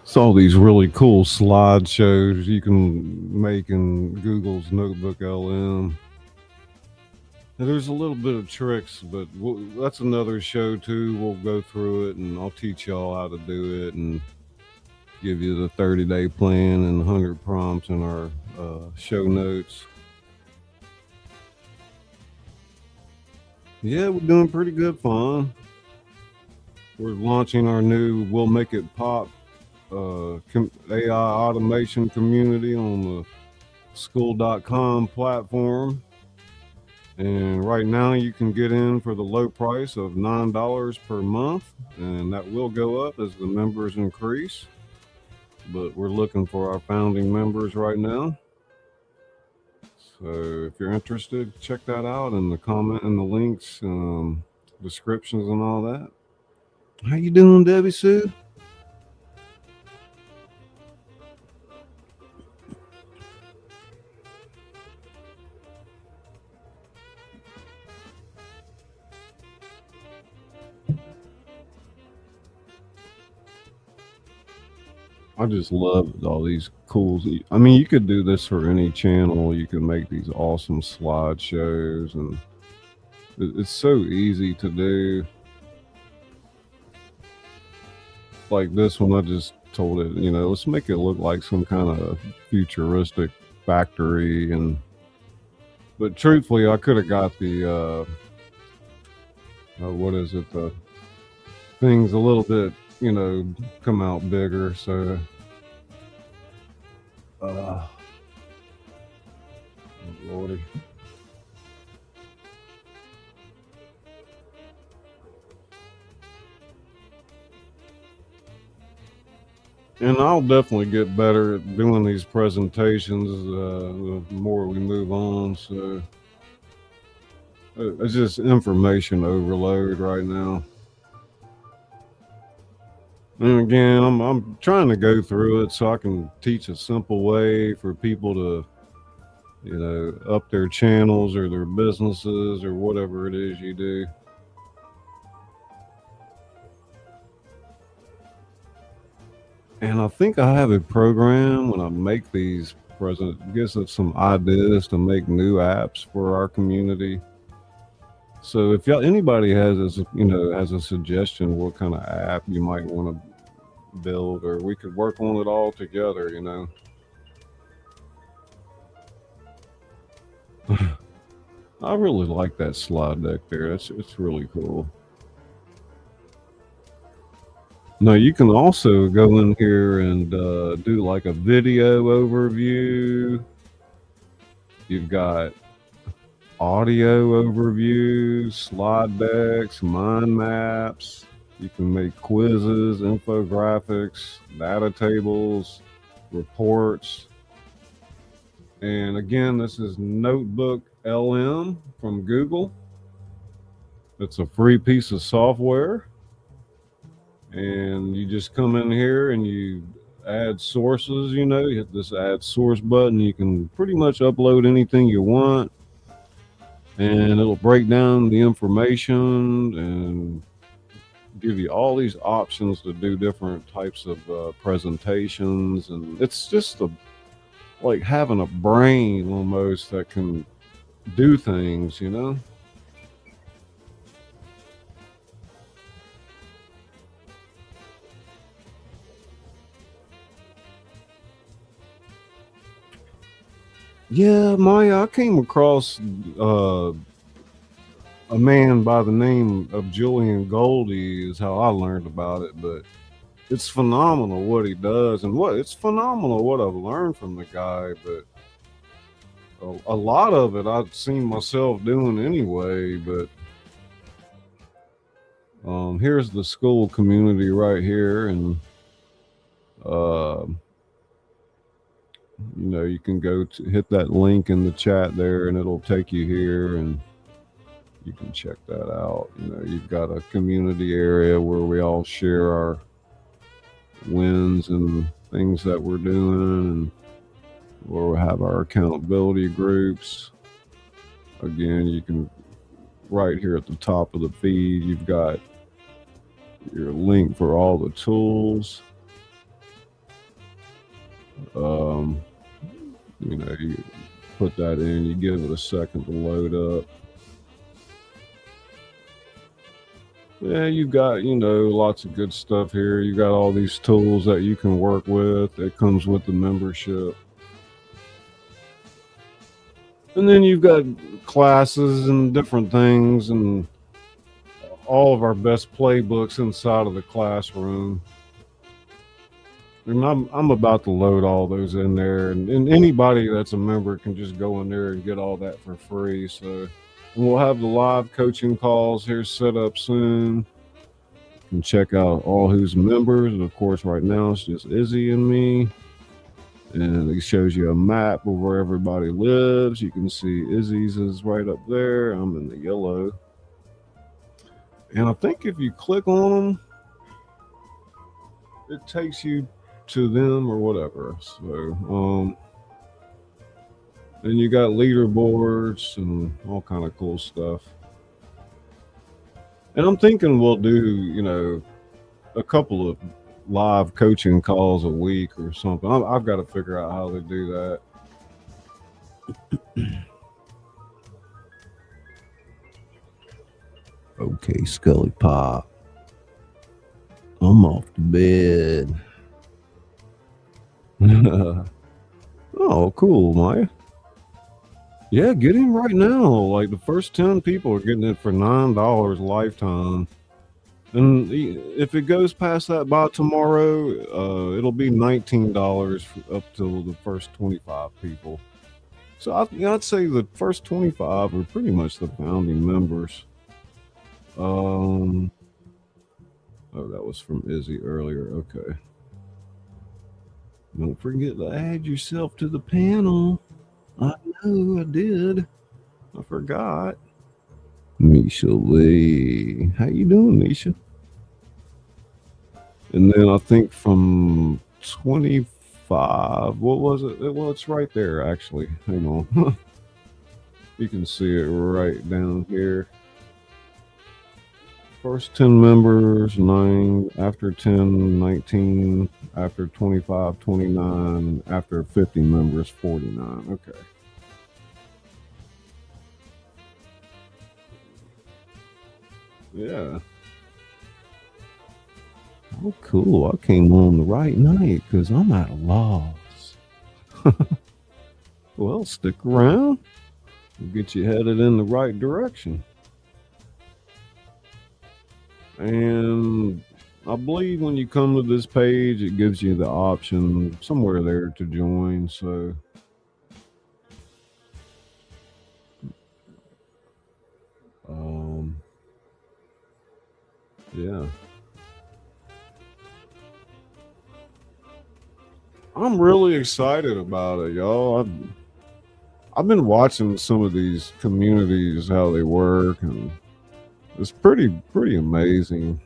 Saw these really cool slideshows you can make in Google's Notebook LM. And there's a little bit of tricks, but that's another show too. We'll go through it and I'll teach y'all how to do it and give you the 30-day plan and 100 prompts in our show notes. Yeah, we're doing pretty good, Fawn. We're launching our new We'll Make It Pop AI automation community on the SCULL.com platform. And right now you can get in for the low price of $9 per month. And that will go up as the members increase. But we're looking for our founding members right now. So if you're interested, check that out in the comment and the links, descriptions and all that. How you doing, Debbie Sue? I just love all these cool. I mean, you could do this for any channel. You can make these awesome slideshows, and it's so easy to do. Like this one, I just told it, let's make it look like some kind of futuristic factory. But truthfully, I could have got the what is it? The things a little bit, come out bigger. So, oh, Lordy. And I'll definitely get better at doing these presentations the more we move on. So it's just information overload right now. And again, I'm trying to go through it so I can teach a simple way for people to, up their channels or their businesses or whatever it is you do. And I think I have a program when I make these gives us some ideas to make new apps for our community. So if anybody has a suggestion what kind of app you might want to build, or we could work on it all together, I really like that slide deck there. It's really cool. Now you can also go in here and do like a video overview. You've got audio overview, slide decks, mind maps. You can make quizzes, infographics, data tables, reports. And again, this is Notebook LM from Google. It's a free piece of software. And you just come in here and you add sources, you hit this add source button. You can pretty much upload anything you want, and it'll break down the information and give you all these options to do different types of presentations. And it's just like having a brain almost that can do things, Yeah, Maya, I came across a man by the name of Julian Goldie is how I learned about it, but it's phenomenal what he does, and it's phenomenal what I've learned from the guy. But a lot of it I've seen myself doing anyway. But here's the school community right here, and you can go to hit that link in the chat there, and it'll take you here, and you can check that out. You've got a community area where we all share our wins and things that we're doing, and where we have our accountability groups. Again, you can right here at the top of the feed, you've got your link for all the tools. You put that in, you give it a second to load up. Yeah, you've got, lots of good stuff here. You got all these tools that you can work with. It comes with the membership. And then you've got classes and different things, and all of our best playbooks inside of the classroom. And I'm about to load all those in there, and anybody that's a member can just go in there and get all that for free. So we'll have the live coaching calls here set up soon. You can check out all who's members. And of course, right now it's just Izzy and me. and it shows you a map of where everybody lives. You can see Izzy's is right up there. I'm in the yellow. And I think if you click on them, it takes you to them or whatever. So, and you got leaderboards and all kind of cool stuff. And I'm thinking we'll do, a couple of live coaching calls a week or something. I've got to figure out how to do that. Okay, ScullyPop. I'm off to bed. Oh, cool, Maya. Yeah, get in right now. Like the first 10 people are getting it for $9 lifetime. And if it goes past that by tomorrow, it'll be $19 up till the first 25 people. So I'd say the first 25 are pretty much the founding members. Oh, that was from Izzy earlier. Okay. Don't forget to add yourself to the panel. I know I did. I forgot. Misha Lee. How you doing, Misha? And then I think from 25, what was it? Well, it's right there, actually. Hang on. You can see it right down here. First 10 members, 9, after 10, 19, after 25, 29, after 50 members, 49. Okay. Yeah. Oh, cool. I came on the right night because I'm at a loss. Well, stick around. We'll get you headed in the right direction. And I believe when you come to this page, it gives you the option somewhere there to join. So, yeah. I'm really excited about it, y'all. I've been watching some of these communities, how they work, and it's pretty amazing.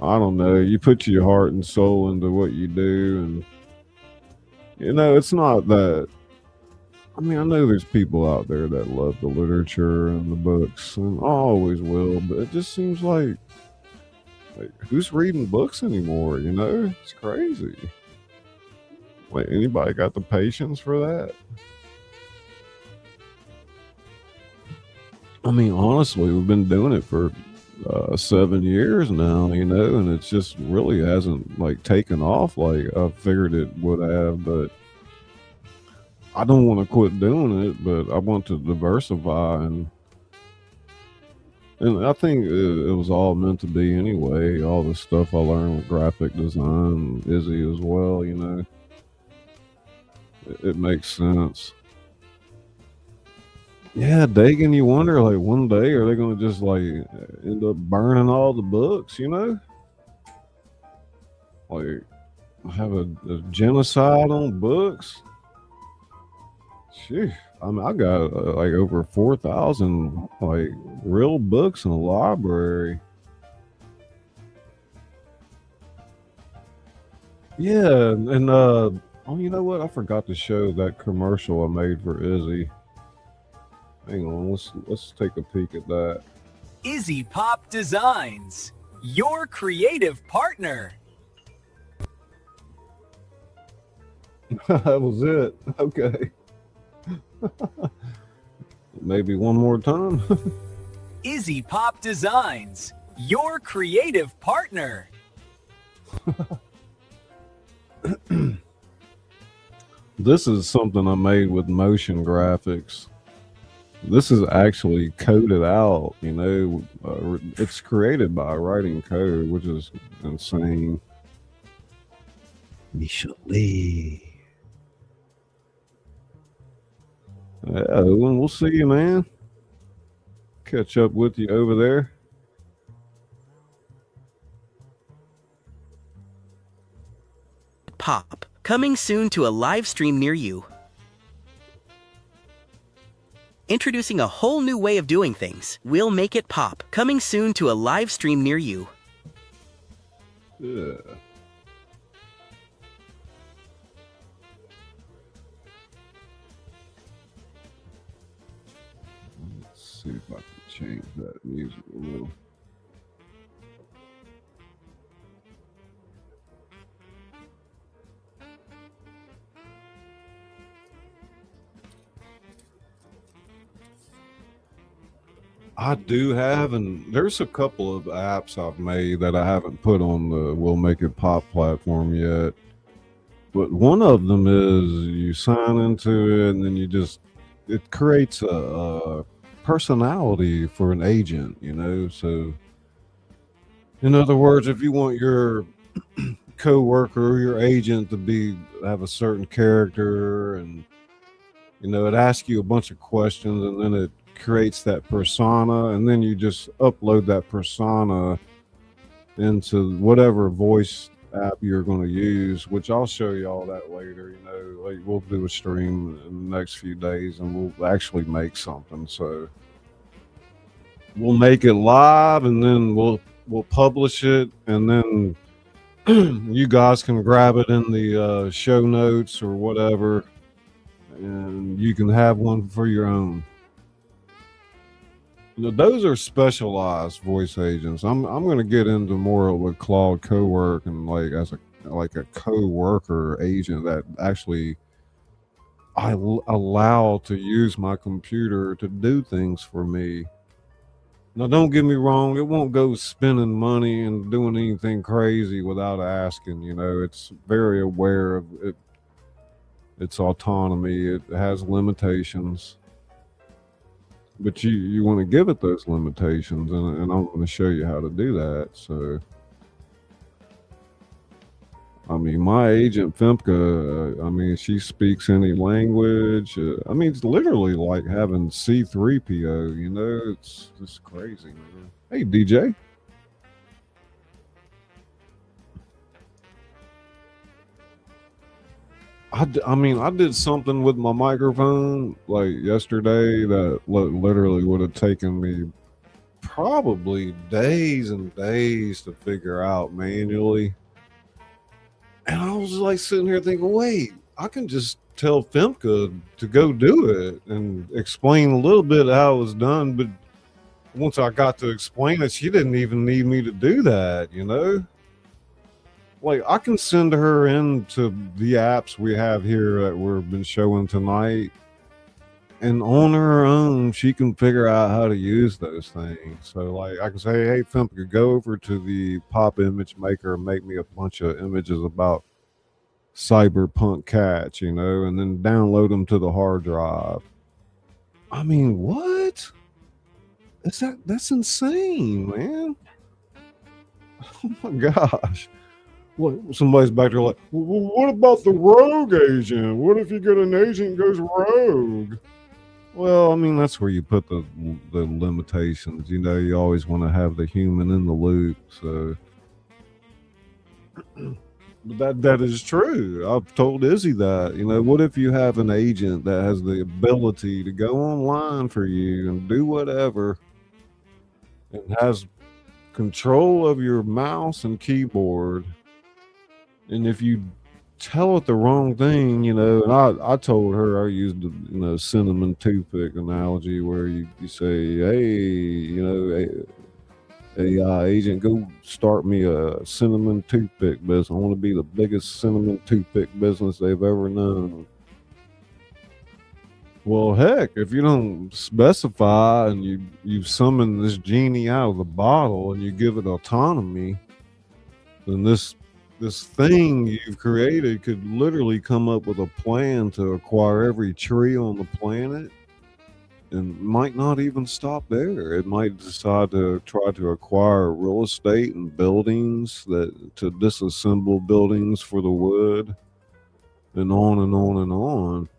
I don't know. You put your heart and soul into what you do, and it's not that. I mean, I know there's people out there that love the literature and the books, and I always will. But it just seems like who's reading books anymore? It's crazy. Like, anybody got the patience for that? I mean, honestly, we've been doing it for 7 years now, and it's just really hasn't taken off like I figured it would have. But I don't want to quit doing it, but I want to diversify, and I think it was all meant to be anyway. All the stuff I learned with graphic design, Izzy as well, it makes sense. Yeah, Dagan, you wonder one day are they going to just end up burning all the books? Like have a genocide on books? Phew. I mean, I got over 4,000 real books in the library. Yeah, and oh, you know what? I forgot to show that commercial I made for Izzy. Hang on, let's take a peek at that. ScullyPop Designs, your creative partner. That was it. Okay. Maybe one more time. ScullyPop Designs, your creative partner. This is something I made with motion graphics. This is actually coded out, it's created by writing code, which is insane. Misha Lee. Yeah, Owen, we'll see you, man. Catch up with you over there. Pop, coming soon to a live stream near you. Introducing a whole new way of doing things. We'll make it pop, coming soon to a live stream near you. Yeah. Let's see if I can change that music a little. I do have, and there's a couple of apps I've made that I haven't put on the We'll Make It Pop platform yet. But one of them is you sign into it and then it creates a personality for an agent, you know? So, in other words, if you want your coworker or your agent to have a certain character, and it asks you a bunch of questions, and then it creates that persona, and then you just upload that persona into whatever voice app you're going to use, which I'll show you all that later. Like we'll do a stream in the next few days and we'll actually make something. So we'll make it live and then we'll publish it, and then you guys can grab it in the show notes or whatever, and you can have one for your own. Those are specialized voice agents. I'm going to get into more with Claude Cowork, and as a co-worker agent that actually I allow to use my computer to do things for me. Now, don't get me wrong, it won't go spending money and doing anything crazy without asking. It's very aware of its autonomy. It has limitations. But you want to give it those limitations, and I'm going to show you how to do that. So, my agent Femke, she speaks any language. It's literally like having C3PO. It's just crazy, man. Hey, DJ. I did something with my microphone like yesterday that literally would have taken me probably days and days to figure out manually. And I was like sitting here thinking, wait, I can just tell Femke to go do it and explain a little bit how it was done. But once I got to explain it, she didn't even need me to do that, Like, I can send her into the apps we have here that we've been showing tonight, and on her own, she can figure out how to use those things. So, like, I can say, hey, Femke, go over to the Pop Image Maker and make me a bunch of images about cyberpunk cats, and then download them to the hard drive. What? That's insane, man. Oh, my gosh. Somebody's back there like, well, what about the rogue agent? What if you get an agent goes rogue? Well, that's where you put the limitations. You always want to have the human in the loop. So that is true. I've told Izzy that. What if you have an agent that has the ability to go online for you and do whatever, and has control of your mouse and keyboard? And if you tell it the wrong thing, and I told her, I used the, cinnamon toothpick analogy where you say, hey, AI agent, go start me a cinnamon toothpick business. I want to be the biggest cinnamon toothpick business they've ever known. Well, heck, if you don't specify and you summon this genie out of the bottle and you give it autonomy, then this thing you've created could literally come up with a plan to acquire every tree on the planet, and might not even stop there. It might decide to try to acquire real estate and buildings, to disassemble buildings for the wood, and on and on and on.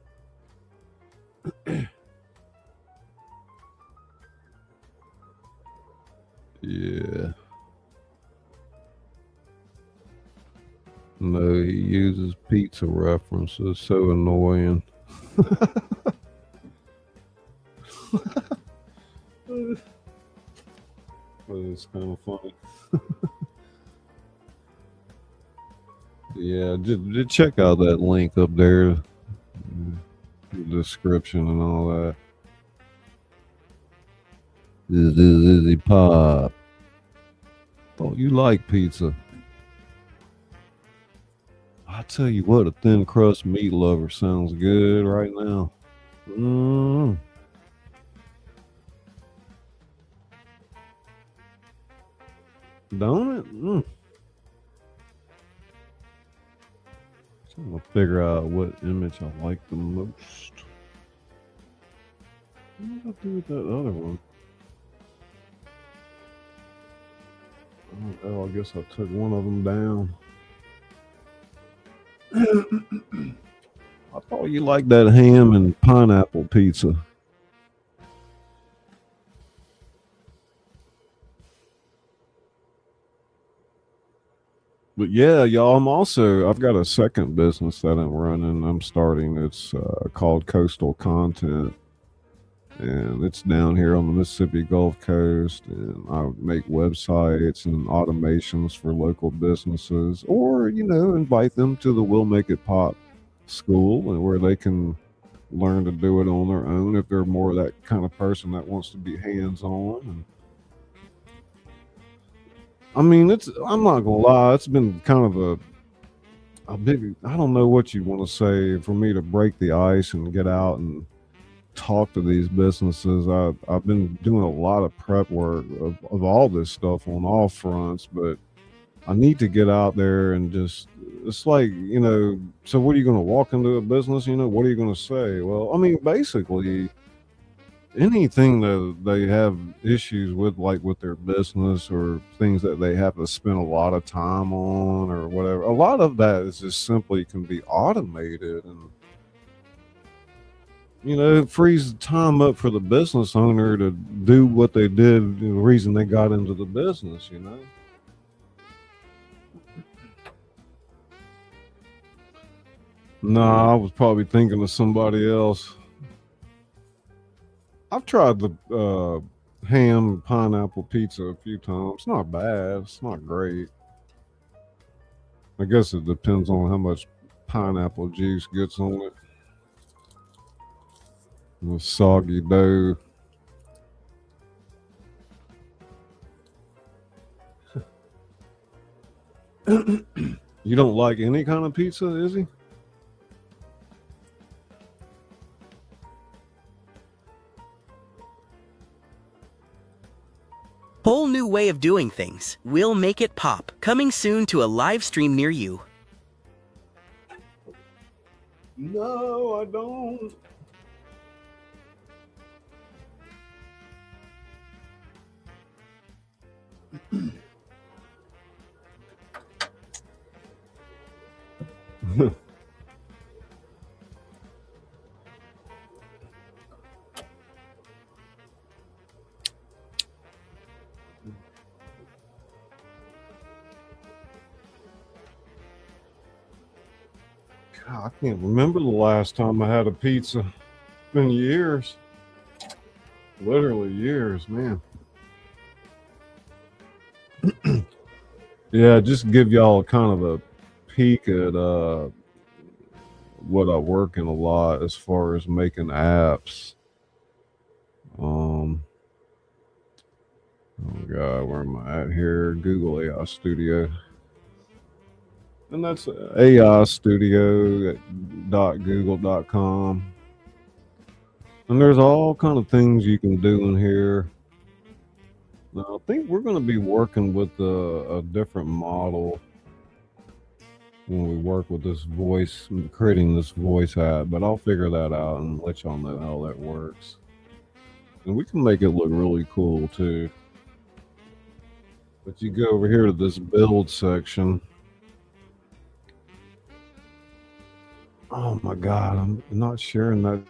Yeah. No, he uses pizza references. So annoying. But it's kind of funny. Yeah, just check out that link up there, the description and all that. This is Izzy Pop. Thought you like pizza. I tell you what, a thin crust meat lover sounds good right now. Mm. Don't it? Mm. So I'm gonna figure out what image I like the most. What did I do with that other one? Oh, I guess I took one of them down. I thought you liked that ham and pineapple pizza. But yeah, y'all, I've got a second business that I'm running. I'm starting. It's called Coastal Content. And it's down here on the Mississippi Gulf Coast. And I make websites and automations for local businesses, or, invite them to the We'll Make It Pop school, and where they can learn to do it on their own if they're more that kind of person that wants to be hands on. And I mean, I'm not gonna lie, it's been kind of a big, I don't know what you want to say, for me to break the ice and get out and talk to these businesses. I've been doing a lot of prep work of all this stuff on all fronts, but I need to get out there and just, it's like, so what are you going to walk into a business? What are you going to say? Well, I mean, basically anything that they have issues with, like with their business or things that they have to spend a lot of time on or whatever, a lot of that is just simply can be automated, and it frees the time up for the business owner to do what they did, the reason they got into the business. Nah, I was probably thinking of somebody else. I've tried the ham pineapple pizza a few times. It's not bad. It's not great. I guess it depends on how much pineapple juice gets on it. The soggy dough. You don't like any kind of pizza, Izzy? Whole new way of doing things. We'll make it pop. Coming soon to a live stream near you. No, I don't. God, I can't remember the last time I had a pizza. It's been years. Literally years, man. Yeah, just give y'all kind of a peek at what I work in a lot as far as making apps. Oh god, where am I at here? Google AI Studio. And that's aistudio.google.com. And there's all kind of things you can do in here. Now, I think we're going to be working with a different model when we work with this voice, creating this voice app, but I'll figure that out and let y'all know how that works. And we can make it look really cool too. But you go over here to this build section. Oh my god, I'm not sharing that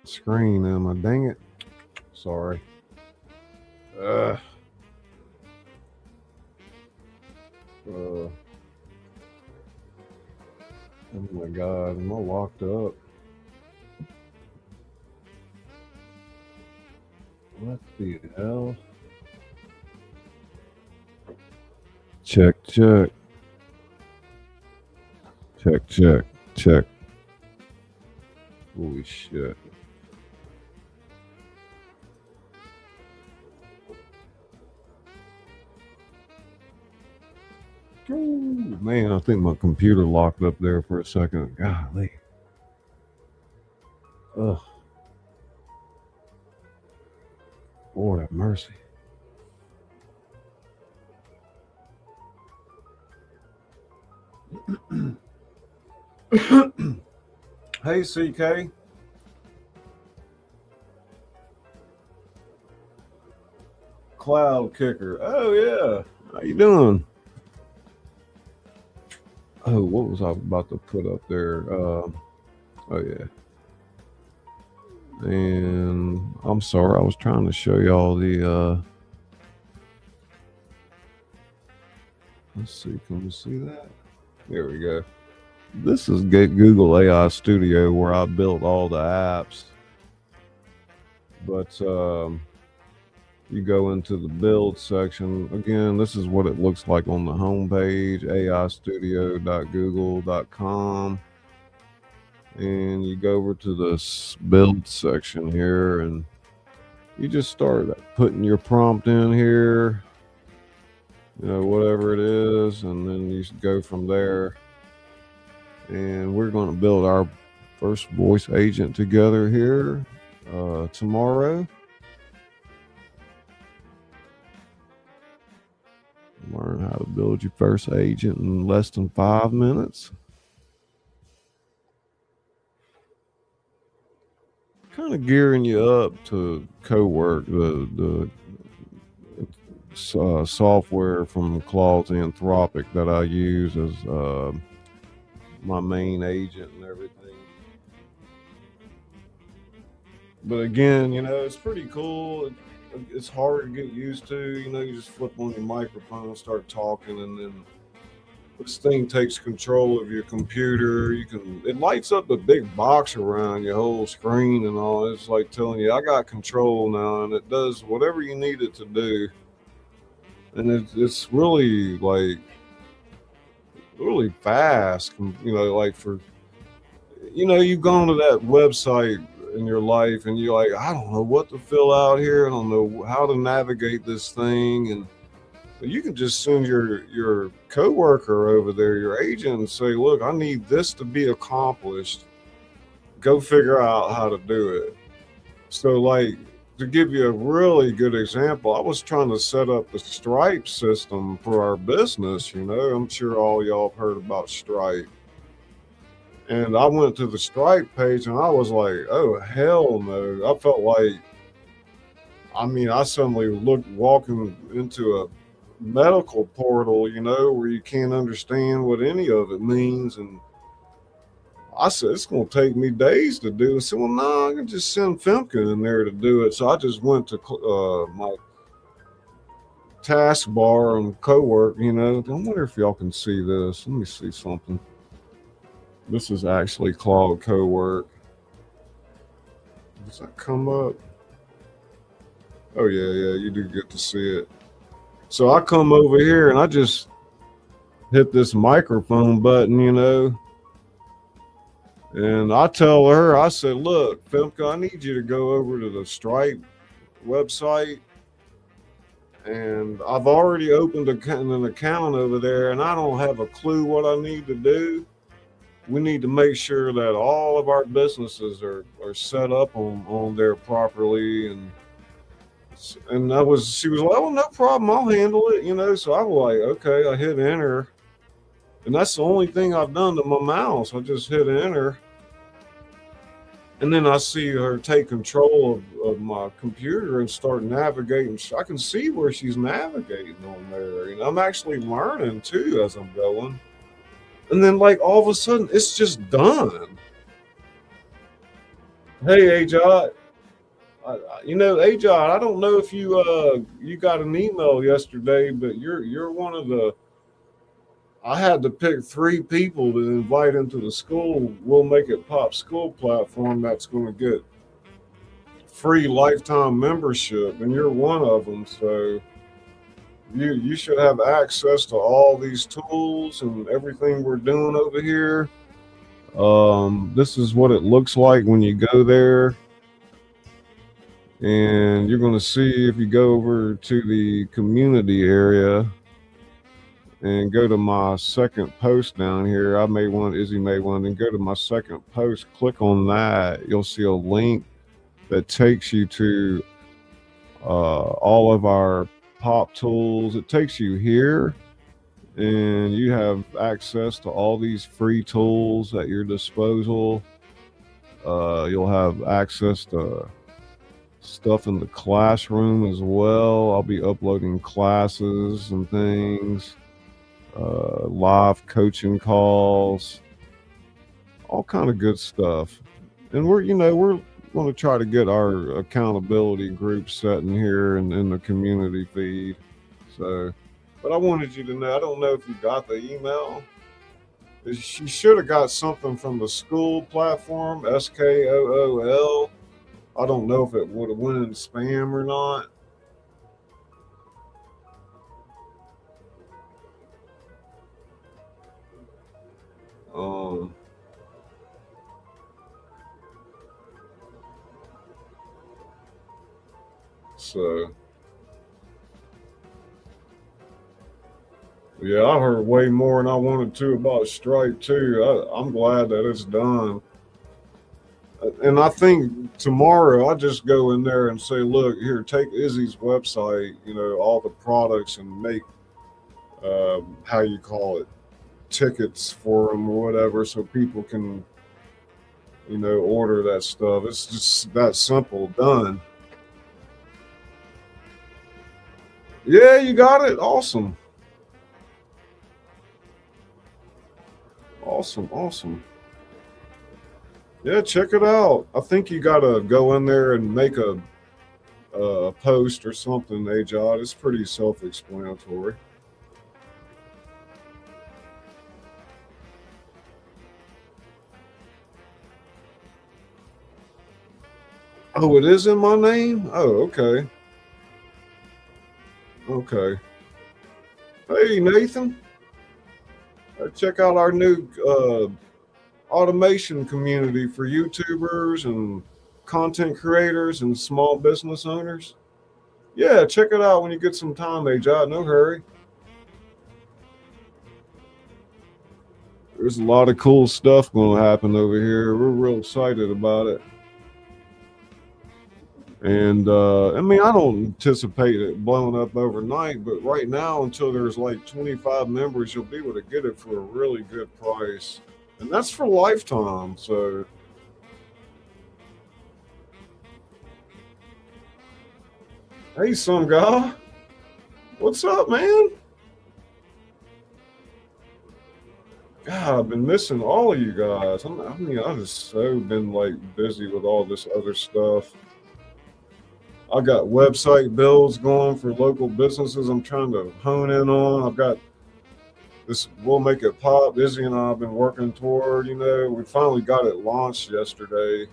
screen, am I? Dang it. Sorry. Oh my God, am I locked up? What the hell? Check, check. Check, check, check. Holy shit. Ooh, man, I think my computer locked up there for a second. Golly. Ugh. Lord have mercy. Hey, CK. Cloud Kicker. Oh, yeah. How you doing? Oh, what was I about to put up there? Oh, yeah. And I'm sorry, I was trying to show y'all the, let's see, can we see that? There we go. This is Google AI Studio where I built all the apps. But you go into the build section. Again, this is what it looks like on the homepage, aistudio.google.com. And you go over to the build section here and you just start putting your prompt in here, you know, whatever it is, and then you go from there. And we're going to build our first voice agent together here tomorrow. Learn how to build your first agent in less than 5 minutes. Kind of gearing you up to co-work, the software from Claude's Anthropic that I use as my main agent and everything. But again, you know, it's pretty cool. It's hard to get used to. You know, you just flip on your microphone, start talking, and then this thing takes control of your computer. It lights up the big box around your whole screen and all. It's like telling you, I got control now, and it does whatever you need it to do. And it's really like really fast, you know, like for, you know, you've gone to that website in your life and you're like, I don't know what to fill out here. I don't know how to navigate this thing. And you can just send your coworker over there, your agent, and say, look, I need this to be accomplished. Go figure out how to do it. So like, to give you a really good example, I was trying to set up the Stripe system for our business. You know, I'm sure all y'all have heard about Stripe. And I went to the Stripe page and I was like, oh, hell no. I felt like, I mean, I suddenly walking into a medical portal, you know, where you can't understand what any of it means. And I said, it's going to take me days to do it. I said, well, no, I can just send Femke in there to do it. So I just went to my taskbar and co-work, you know. I wonder if y'all can see this. Let me see something. This is actually Claude co-work. Does that come up? Oh, yeah, you do get to see it. So I come over here and I just hit this microphone button, you know. And I tell her, I said, look, Femke, I need you to go over to the Stripe website. And I've already opened an account over there and I don't have a clue what I need to do. We need to make sure that all of our businesses are set up on there properly. And she was like, oh, no problem, I'll handle it, you know. So I was like, okay, I hit enter. And that's the only thing I've done to my mouse. I just hit enter. And then I see her take control of my computer and start navigating. I can see where she's navigating on there. And I'm actually learning too as I'm going. And then like all of a sudden, it's just done. Hey, Ajot. You know, Ajot, I don't know if you got an email yesterday, but you're one of the, I had to pick 3 people to invite into the school. We'll Make It Pop school platform that's going to get free lifetime membership, and you're one of them. So you should have access to all these tools and everything we're doing over here. This is what it looks like when you go there, and you're going to see if you go over to the community area and go to my second post down here. I made one, Izzy made one, and go to my second post, click on that. You'll see a link that takes you to all of our pop tools. It takes you here, and you have access to all these free tools at your disposal. You'll have access to stuff in the classroom as well. I'll be uploading classes and things, live coaching calls, all kind of good stuff. And we're going to try to get our accountability group set in here and in the community feed. So, but I wanted you to know, I don't know if you got the email. She should have got something from the school platform, SKOOL. I don't know if it would have went in spam or not. So yeah, I heard way more than I wanted to about Stripe too. I'm glad that it's done. And I think tomorrow I just go in there and say, look, here, take Izzy's website, all the products, and make how you call it, tickets for them or whatever, so people can order that stuff. It's just that simple. Done. Yeah, you got it. Awesome. Awesome. Yeah, check it out. I think you got to go in there and make a post or something, Ajod. It's pretty self-explanatory. Oh, it is in my name? Oh, okay. Okay. Hey, Nathan. Check out our new automation community for YouTubers and content creators and small business owners. Yeah, check it out when you get some time, Ajod. No hurry. There's a lot of cool stuff going to happen over here. We're real excited about it. And I mean, I don't anticipate it blowing up overnight, but right now, until there's like 25 members, you'll be able to get it for a really good price. And that's for lifetime. So hey, some guy, what's up, man? God, I've been missing all of you guys. I've just so been like busy with all this other stuff. I got website builds going for local businesses I'm trying to hone in on. I've got this We'll Make It Pop. Izzy and I have been working toward, we finally got it launched yesterday.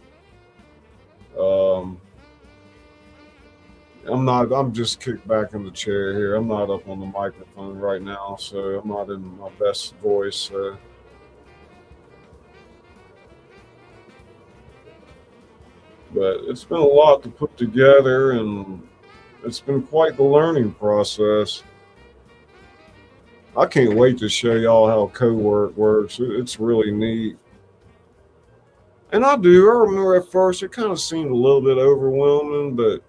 I'm just kicked back in the chair here. I'm not up on the microphone right now, so I'm not in my best voice. So. But it's been a lot to put together, and it's been quite the learning process. I can't wait to show y'all how co-work works. It's really neat. And I remember at first it kind of seemed a little bit overwhelming, but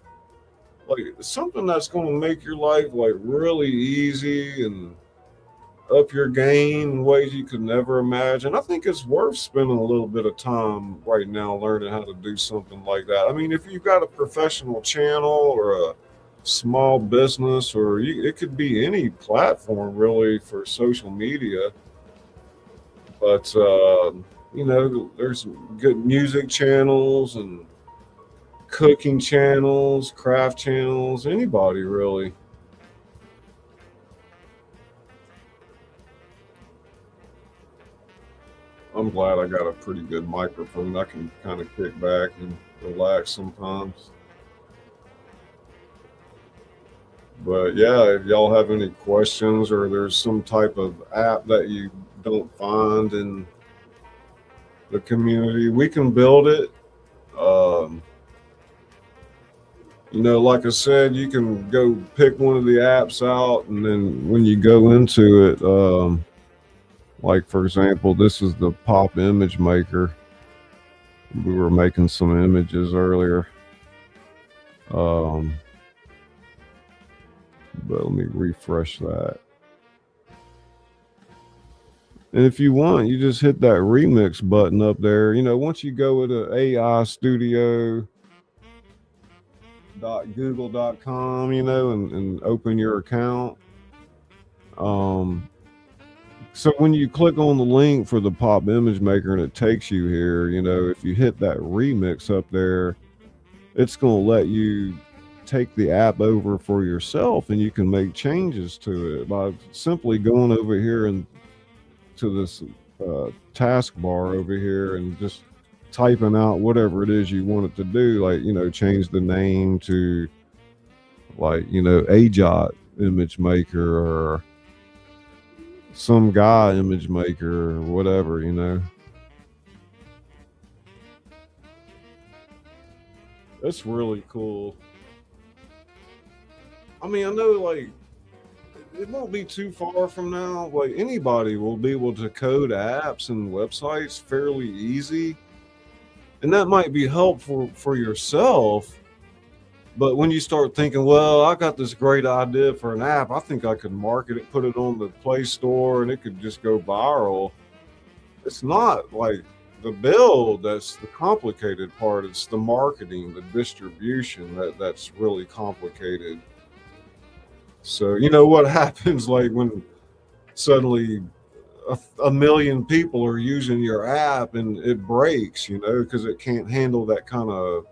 like something that's going to make your life like really easy and up your game in ways you could never imagine. I think it's worth spending a little bit of time right now learning how to do something like that. I mean, if you've got a professional channel or a small business, or it could be any platform really for social media, but there's good music channels and cooking channels, craft channels, anybody really. I'm glad I got a pretty good microphone. I can kind of kick back and relax sometimes. But yeah, if y'all have any questions or there's some type of app that you don't find in the community, we can build it. Um, like I said, you can go pick one of the apps out, and then when you go into it, like for example, this is the Pop Image Maker. We were making some images earlier. But let me refresh that. And if you want, you just hit that remix button up there. Once you go to aistudio.google.com, and open your account. So when you click on the link for the Pop Image Maker and it takes you here, if you hit that remix up there, it's going to let you take the app over for yourself, and you can make changes to it by simply going over here and to this taskbar over here and just typing out whatever it is you want it to do, like change the name to like AJOT Image Maker or some guy image maker or whatever. That's really cool. I mean, I know like it won't be too far from now, like anybody will be able to code apps and websites fairly easy, and that might be helpful for yourself. But when you start thinking, well, I got this great idea for an app, I think I could market it, put it on the Play Store, and it could just go viral. It's not like the build that's the complicated part. It's the marketing, the distribution that's really complicated. So what happens like when suddenly a million people are using your app and it breaks, because it can't handle that kind of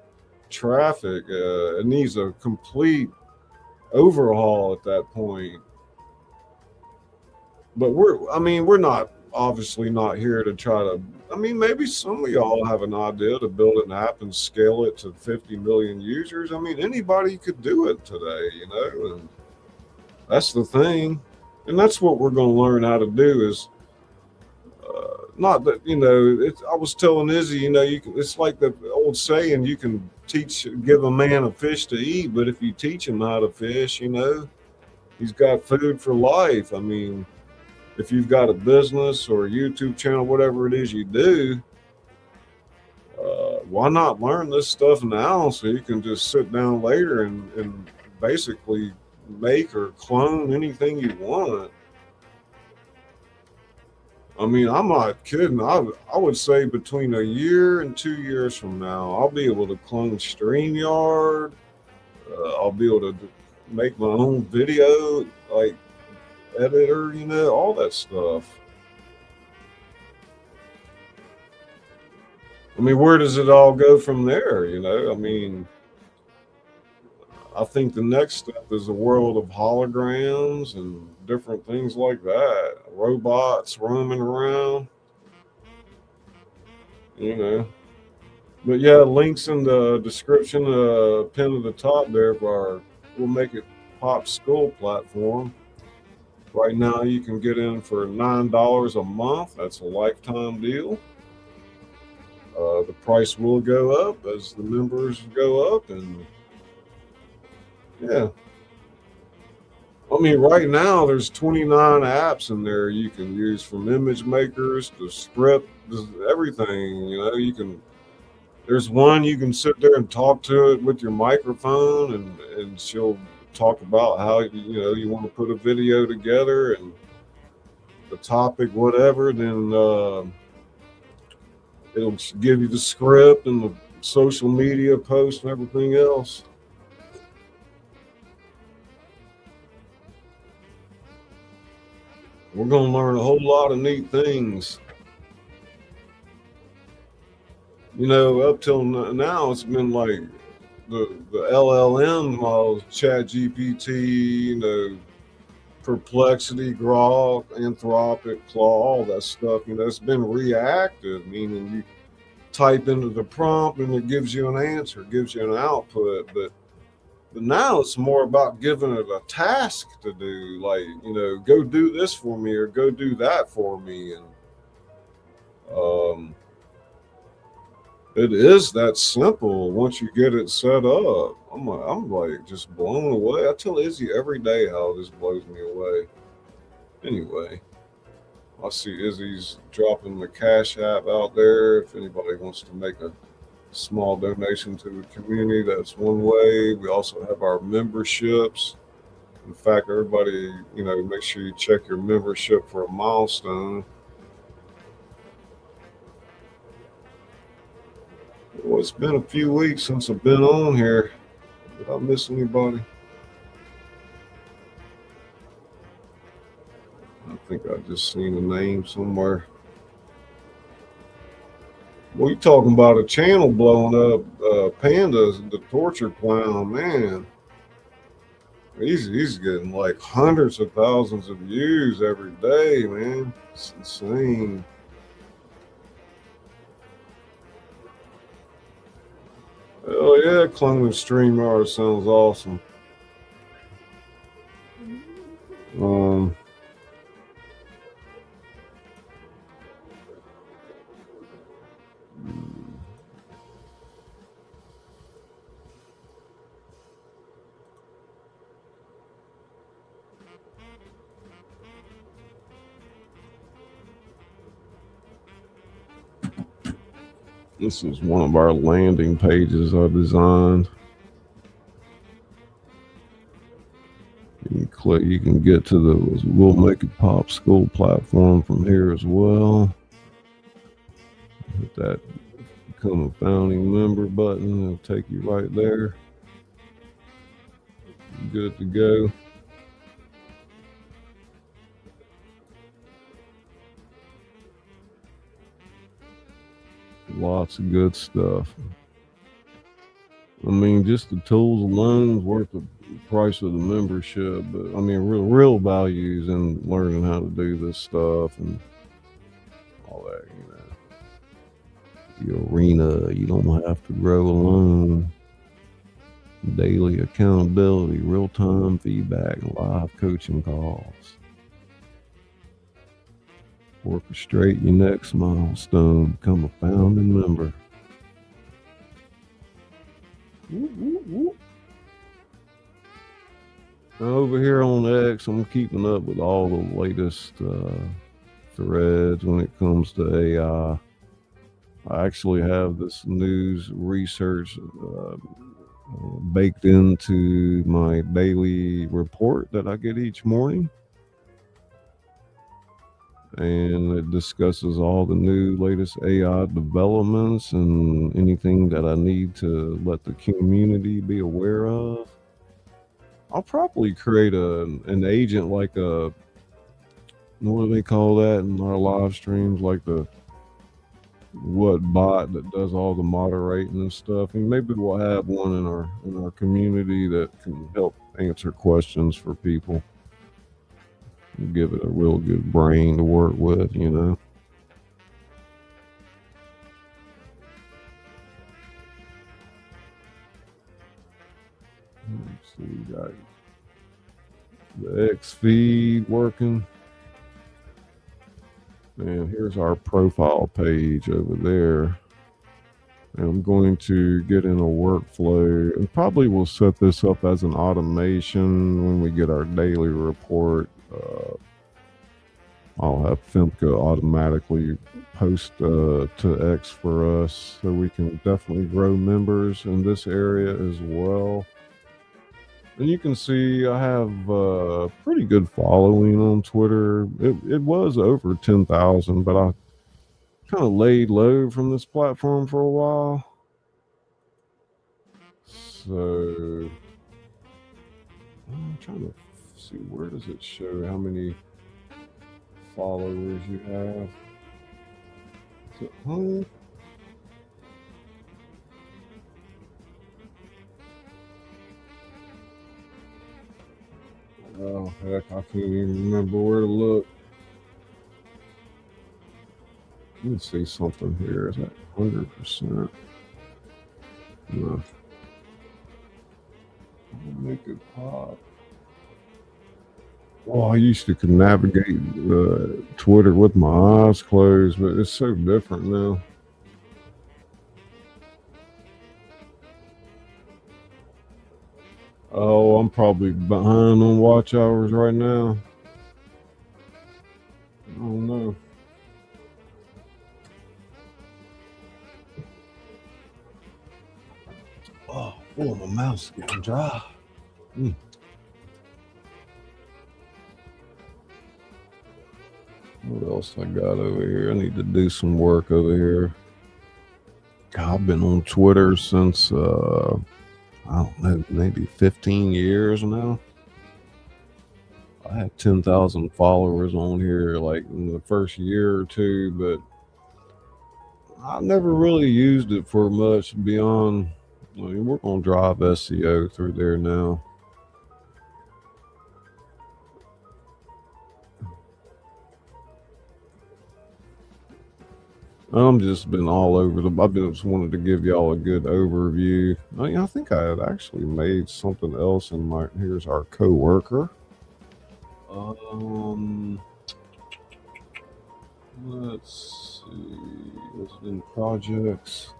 traffic. It needs a complete overhaul at that point. But we're not obviously not here to try to, maybe some of y'all have an idea to build an app and scale it to 50 million users. Anybody could do it today, and that's the thing. And that's what we're going to learn how to do is not that, I was telling Izzy, it's like the old saying, you can give a man a fish to eat, but if you teach him how to fish, he's got food for life. If you've got a business or a YouTube channel, whatever it is you do, why not learn this stuff now so you can just sit down later and basically make or clone anything you want. I'm not kidding. I would say between a year and 2 years from now, I'll be able to clone StreamYard. I'll be able to make my own video, like editor, all that stuff. Where does it all go from there? I think the next step is a world of holograms and different things like that. Robots roaming around, But yeah, links in the description, pin at the top there for We'll Make It Pop School platform. Right now, you can get in for $9 a month. That's a lifetime deal. The price will go up as the members go up, and yeah. Right now there's 29 apps in there you can use, from image makers to script, everything. There's one you can sit there and talk to it with your microphone, and she'll talk about how you want to put a video together and the topic, whatever. Then it'll give you the script and the social media post and everything else. We're going to learn a whole lot of neat things. Up till now, it's been like the LLM models, Chat GPT, Perplexity, Grok, Anthropic, Claw, all that stuff. It's been reactive, meaning you type into the prompt and it gives you an answer, gives you an output. But now it's more about giving it a task to do, like, go do this for me or go do that for me. And it is that simple once you get it set up. I'm like just blown away. I tell Izzy every day how this blows me away. Anyway, I see Izzy's dropping the Cash App out there. If anybody wants to make a small donation to the community, that's one way. We also have our memberships. In fact, everybody, make sure you check your membership for a milestone. Well, it's been a few weeks since I've been on here. Did I miss anybody? I think I just seen a name somewhere. Well, you talking about a channel blowing up? Pandas, the torture clown, man. He's getting like hundreds of thousands of views every day, man. It's insane. Oh yeah, cloning StreamYard sounds awesome. This is one of our landing pages I designed. You can click, you can get to the We'll Make It Pop School platform from here as well. Hit that Become a Founding Member button, it'll take you right there. Good to go. Lots of good stuff. I mean, just the tools alone is worth the price of the membership. But I mean, real values in learning how to do this stuff and all that. The arena, you don't have to grow alone. Daily accountability, real-time feedback, and live coaching calls. Orchestrate your next milestone. Become a founding member. Now over here on X, I'm keeping up with all the latest threads when it comes to AI. I actually have this news research baked into my daily report that I get each morning. And it discusses all the new latest AI developments and anything that I need to let the community be aware of. I'll probably create an agent, like what do they call that in our live streams, like the bot that does all the moderating and stuff. And maybe we'll have one in our community that can help answer questions for people. Give it a real good brain to work with, Let's see, we got the X feed working. And here's our profile page over there. And I'm going to get in a workflow and probably we'll set this up as an automation when we get our daily report. I'll have Femke automatically post to X for us so we can definitely grow members in this area as well. And you can see I have a pretty good following on Twitter. It was over 10,000, but I kind of laid low from this platform for a while. So I'm trying to see, where does it show how many followers you have? Is it home? Oh heck, I can't even remember where to look. Let me see something here. Is that 100%? No. Make it pop. Oh, I used to could navigate Twitter with my eyes closed, but it's so different now. Oh, I'm probably behind on watch hours right now. I don't know. Oh, my mouth's getting dry. What else I got over here? I need to do some work over here. God, I've been on Twitter since I don't know, maybe 15 years now. I had 10,000 followers on here like in the first year or two, but I never really used it for much beyond. I mean, we're gonna drive SEO through there now. I'm just been all over the. I've been just wanted to give y'all a good overview. I think I had actually made something else in my. Here's our coworker. Let's see. What's in projects?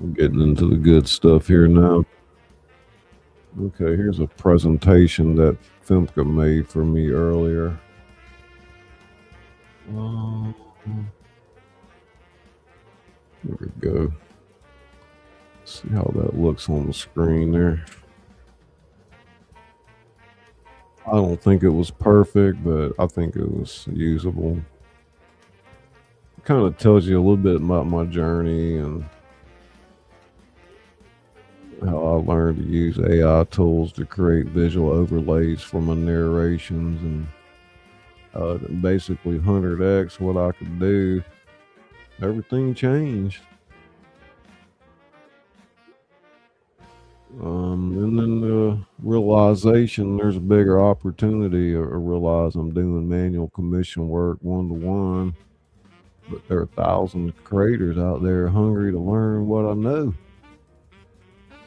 I'm getting into the good stuff here now. Okay, here's a presentation that Femke made for me earlier. There we go. See how that looks on the screen there. I don't think it was perfect, but I think it was usable. It kind of tells you a little bit about my journey and how I learned to use AI tools to create visual overlays for my narrations and basically 100x what I could do. Everything changed. And then the realization there's a bigger opportunity, or realize I'm doing manual commission work 1-to-1, but there are thousands of creators out there hungry to learn what I know.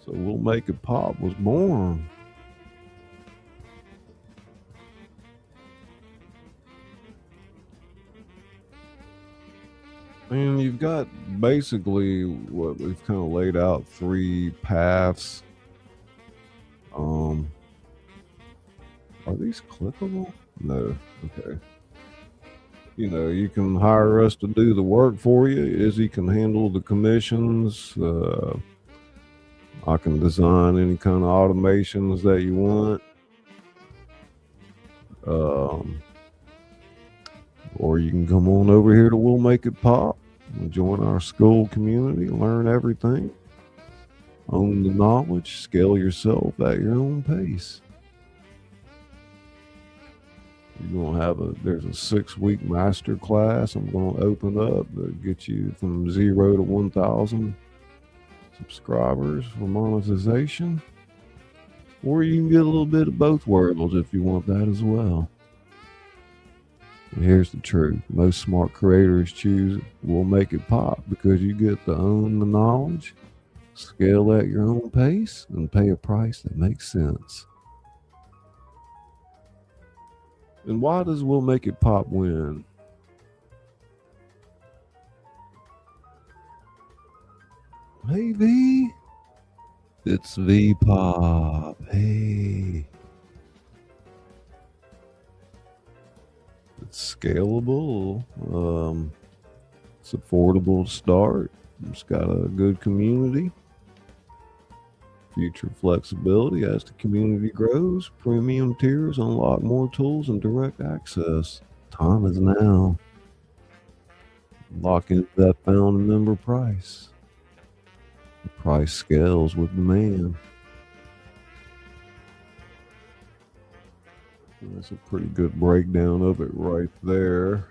So We'll Make It Pop was born. And you've got basically what we've kind of laid out 3 paths. Are these clickable? No. Okay. You can hire us to do the work for you. Izzy can handle the commissions. I can design any kind of automations that you want. Or you can come on over here to We'll Make It Pop and join our school community, learn everything, own the knowledge, scale yourself at your own pace. You're gonna have there's a 6-week master class I'm gonna open up that get you from 0 to 1,000 subscribers for monetization. Or you can get a little bit of both worlds if you want that as well. And here's the truth. Most smart creators choose We'll Make It Pop because you get to own the knowledge, scale at your own pace, and pay a price that makes sense. And why does We'll Make It Pop win? Hey V, it's V Pop. Hey, it's scalable. It's affordable to start. It's got a good community. Future flexibility as the community grows. Premium tiers unlock more tools and direct access. Time is now. Lock into that found member price. The price scales with demand. That's a pretty good breakdown of it right there.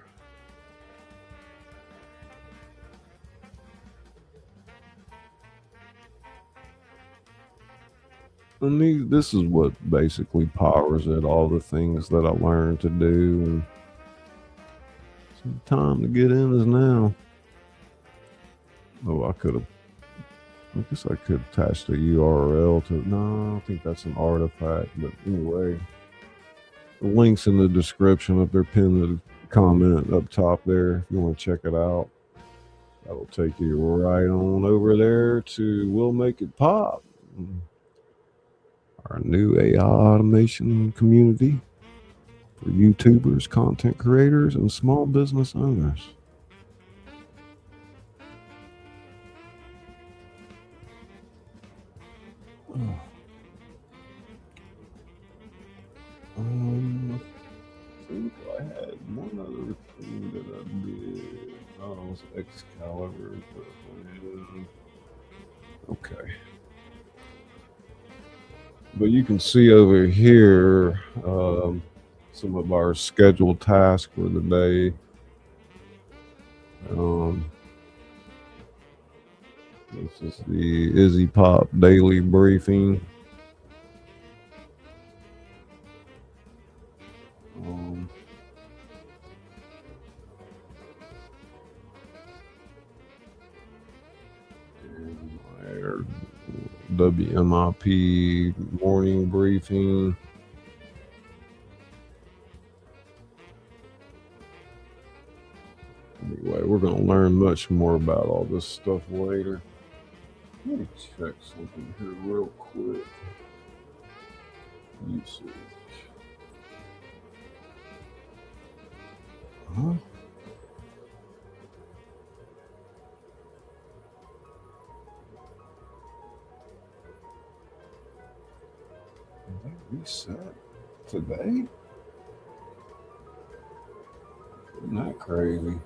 And this is what basically powers it, all the things that I learned to do. And some time to get in is now. Oh, I guess I could attach the URL to, no, I don't think that's an artifact. But anyway, the link's in the description if they're pinned to the comment up top there if you want to check it out. That'll take you right on over there to We'll Make It Pop, our new AI automation community for YouTubers, content creators, and small business owners. I think I had one other thing that I did. Oh, it was Excalibur. Okay. But you can see over here some of our scheduled tasks for the day. This is the ScullyPop daily briefing. WMIP morning briefing. Anyway, we're going to learn much more about all this stuff later. Let me check something here real quick. Usage. Huh? Did they reset today? Isn't that crazy?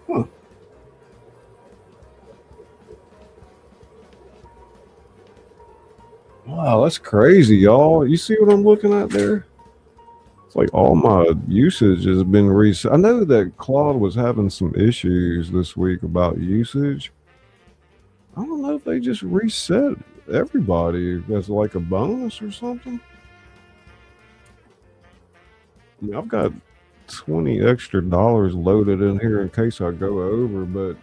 Huh. Wow, that's crazy, y'all. You see what I'm looking at there? It's like all my usage has been reset. I know that Claude was having some issues this week about usage. I don't know if they just reset everybody as like a bonus or something. I mean, I've got $20 extra loaded in here in case I go over, but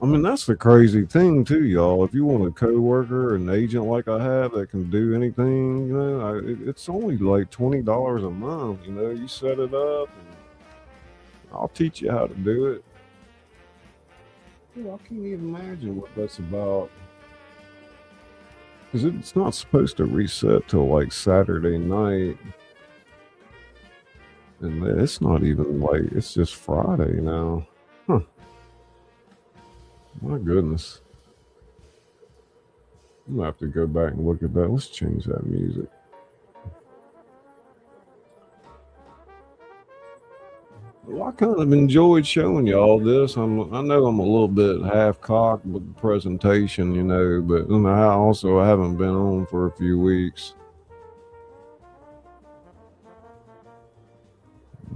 I mean, that's the crazy thing too, y'all. If you want a coworker, an agent like I have that can do anything, you know, it's only like $20 a month. You know, you set it up, and I'll teach you how to do it. Dude, I can't even imagine what that's about. Because it's not supposed to reset till like Saturday night. And it's not even like, it's just Friday now. Huh. My goodness. I'm gonna have to go back and look at that. Let's change that music. Well, I kind of enjoyed showing y'all this. I know I'm a little bit half-cocked with the presentation, you know, but I haven't been on for a few weeks.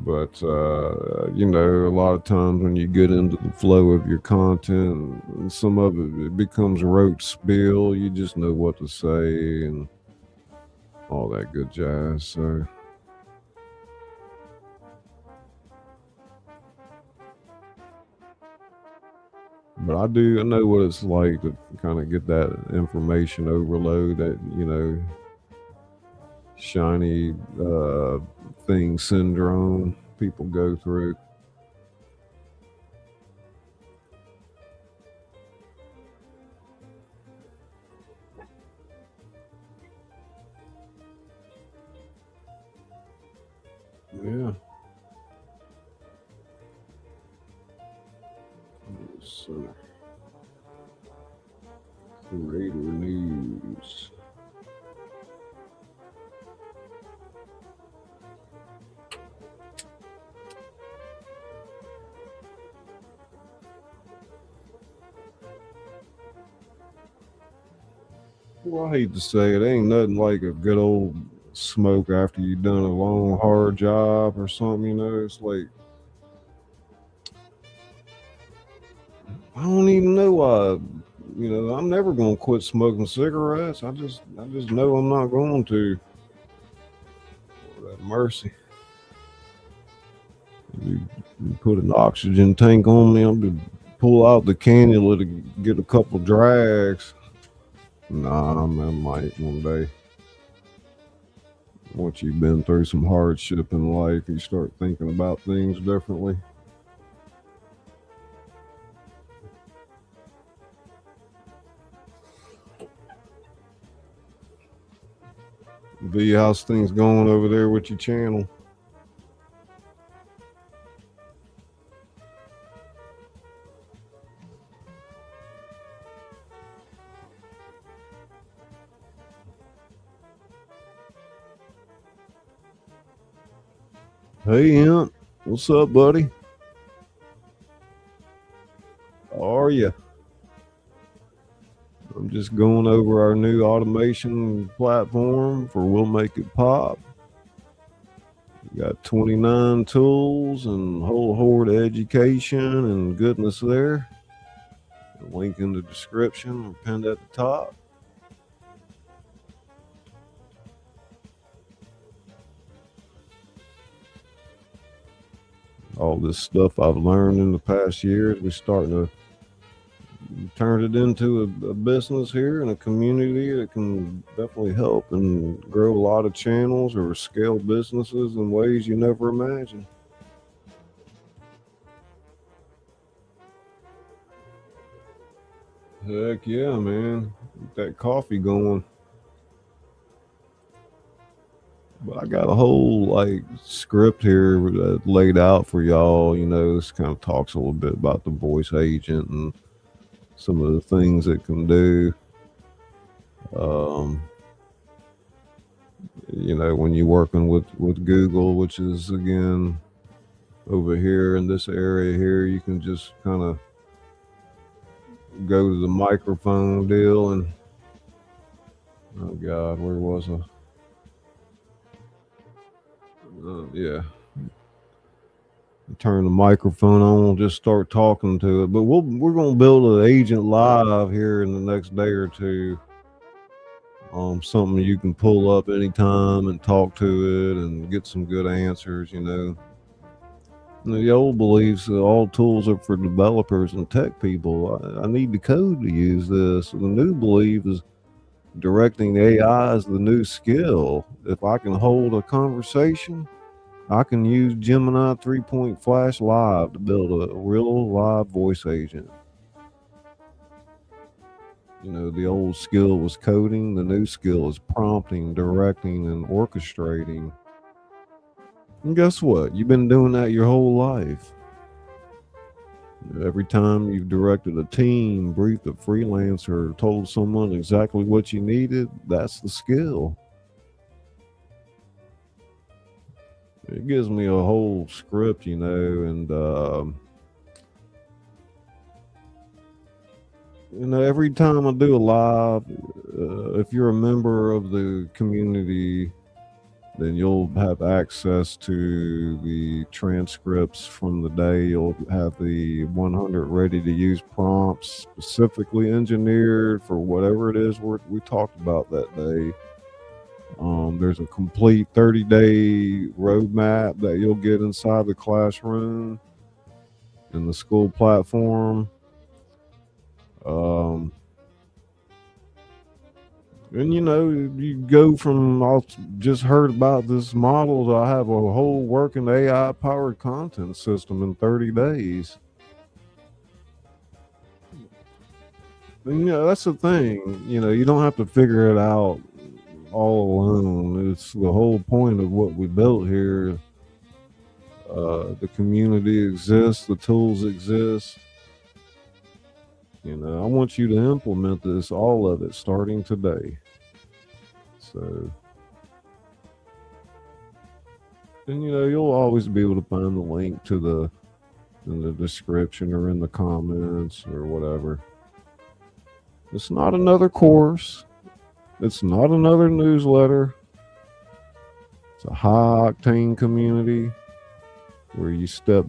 But, you know, a lot of times when you get into the flow of your content, some of it becomes rote spiel. You just know what to say and all that good jazz. So, but I know what it's like to kind of get that information overload, that, you know, shiny thing syndrome people go through. Yeah. So, creator news. Well, I hate to say it, ain't nothing like a good old smoke after you've done a long, hard job or something. You know, it's like I don't even know why. You know, I'm never gonna quit smoking cigarettes. I just know I'm not going to. That mercy. You put an oxygen tank on me, I'm to pull out the cannula to get a couple drags. Nah, man, I might one day. Once you've been through some hardship in life, you start thinking about things differently. V, how's things going over there with your channel? Hey, Imp. What's up, buddy? How are you? I'm just going over our new automation platform for We'll Make It Pop. We got 29 tools and a whole horde of education and goodness there. The link in the description or pinned at the top. All this stuff I've learned in the past years, we're starting to turn it into a business here and a community that can definitely help and grow a lot of channels or scale businesses in ways you never imagined. Heck yeah, man. Get that coffee going. But I got a whole like script here laid out for y'all. You know, this kind of talks a little bit about the voice agent and some of the things it can do. You know, when you're working with Google, which is again over here in this area here, you can just kind of go to the microphone deal and oh God, where was I? Yeah. Turn the microphone on, just start talking to it. But we're gonna build an agent live here in the next day or two. Something you can pull up anytime and talk to it and get some good answers. You know, the old beliefs that all tools are for developers and tech people. I need the code to use this. The new belief is directing AI is the new skill. If I can hold a conversation, I can use Gemini 3 Flash Live to build a real live voice agent. You know, the old skill was coding, the new skill is prompting, directing, and orchestrating. And guess what? You've been doing that your whole life. Every time you've directed a team, briefed a freelancer, told someone exactly what you needed, that's the skill. It gives me a whole script, you know, and you know, every time I do a live, if you're a member of the community, then you'll have access to the transcripts from the day. You'll have the 100 ready to use prompts specifically engineered for whatever it is we talked about that day. There's a complete 30-day roadmap that you'll get inside the classroom and the school platform. And you know, you go from I just heard about this model to I have a whole working AI powered content system in 30 days. And you know, that's the thing. You know, you don't have to figure it out all alone. It's the whole point of what we built here. The community exists, the tools exist. You know, I want you to implement this, all of it, starting today. So, and you know, you'll always be able to find the link to in the description or in the comments or whatever. It's not another course. It's not another newsletter. It's a high octane community where you stop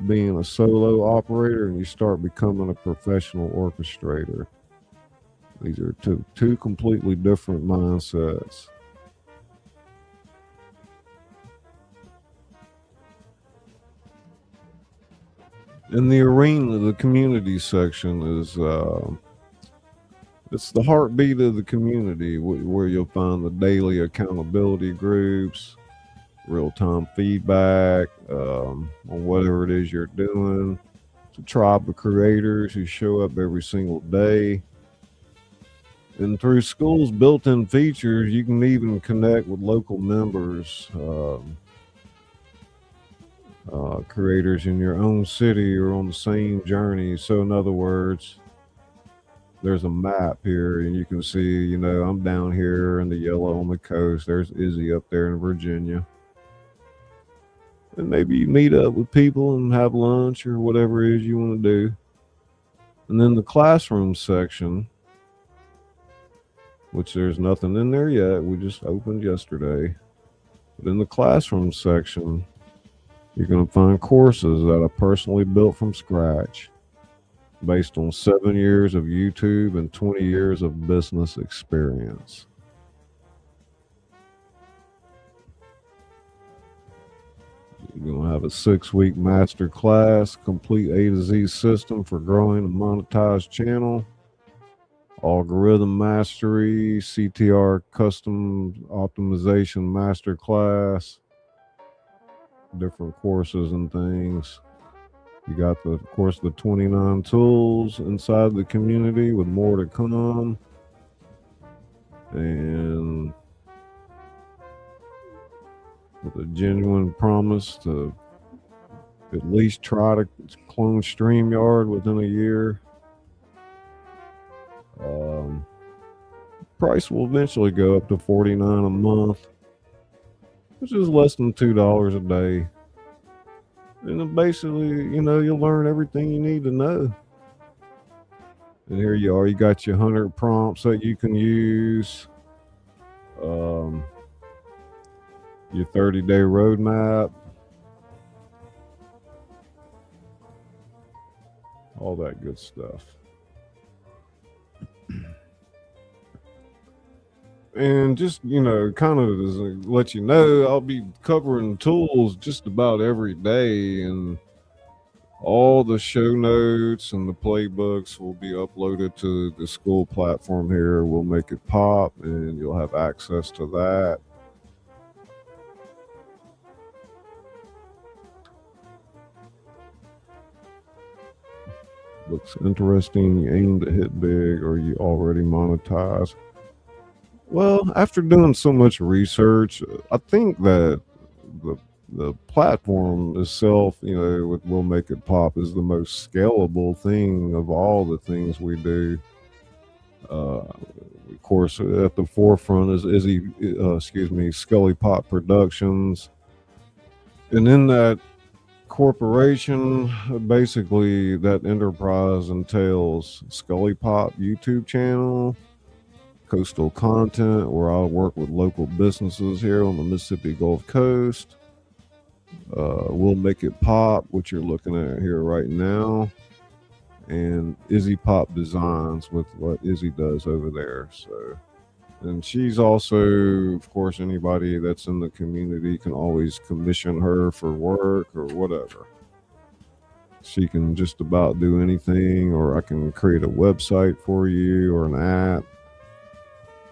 being a solo operator and you start becoming a professional orchestrator. These are two completely different mindsets. In the arena, the community section is it's the heartbeat of the community, where you'll find the daily accountability groups, real-time feedback on whatever it is you're doing. It's a tribe of creators who show up every single day. And through School's built-in features, you can even connect with local members, creators in your own city or on the same journey. So in other words, there's a map here and you can see, I'm down here in the yellow on the coast. There's Izzy up there in Virginia. And maybe you meet up with people and have lunch or whatever it is you want to do. And then the classroom section, which there's nothing in there yet. We just opened yesterday. But in the classroom section, you're going to find courses that I personally built from scratch based on 7 years of YouTube and 20 years of business experience. You're going to have a 6-week master class, complete A to Z system for growing a monetized channel, algorithm mastery, CTR custom optimization master class, different courses and things. You got the 29 tools inside the community with more to come. And with a genuine promise to at least try to clone StreamYard within a year. Price will eventually go up to $49 a month, which is less than $2 a day. And then basically, you'll learn everything you need to know. And here you are. You got your 100 prompts that you can use. Your 30-day roadmap. All that good stuff. And just, kind of to let you know, I'll be covering tools just about every day, and all the show notes and the playbooks will be uploaded to the school platform here. We'll make it pop, and you'll have access to that. Looks interesting. You aim to hit big, or you already monetize. Well, after doing so much research, I think that the platform itself, with We'll Make It Pop, is the most scalable thing of all the things we do. Of course, at the forefront is ScullyPop Productions, and in that corporation, basically that enterprise entails ScullyPop YouTube channel, coastal content where I'll work with local businesses here on the Mississippi Gulf Coast. We'll Make It Pop, which you're looking at here right now, and Izzy Pop Designs with what Izzy does over there. So, and she's also, of course, anybody that's in the community can always commission her for work or whatever. She can just about do anything, or I can create a website for you or an app.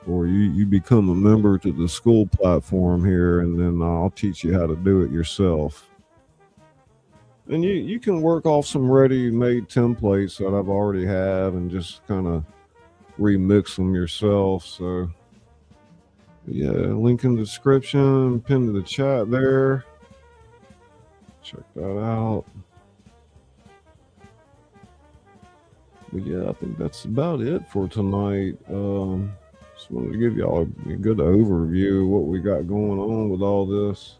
Or you become a member to the school platform here, and then I'll teach you how to do it yourself. And you can work off some ready-made templates that I've already have and just kind of remix them yourself. So, yeah, link in the description, pinned to the chat there. Check that out. But yeah, I think that's about it for tonight. Just wanted to give y'all a good overview of what we got going on with all this.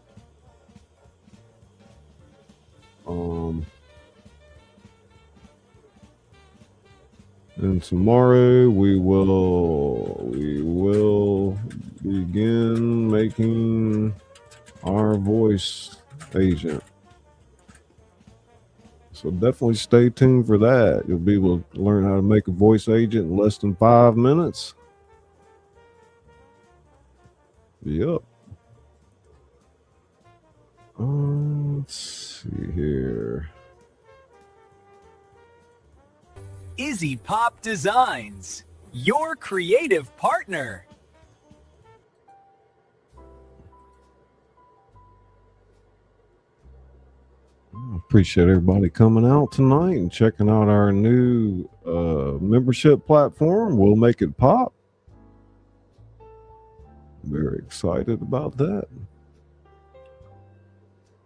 And tomorrow we will begin making our voice agent. So definitely stay tuned for that. You'll be able to learn how to make a voice agent in less than 5 minutes. Yep. Let's see here. ScullyPop Designs, your creative partner. Appreciate everybody coming out tonight and checking out our new membership platform. We'll make it pop. Very excited about that.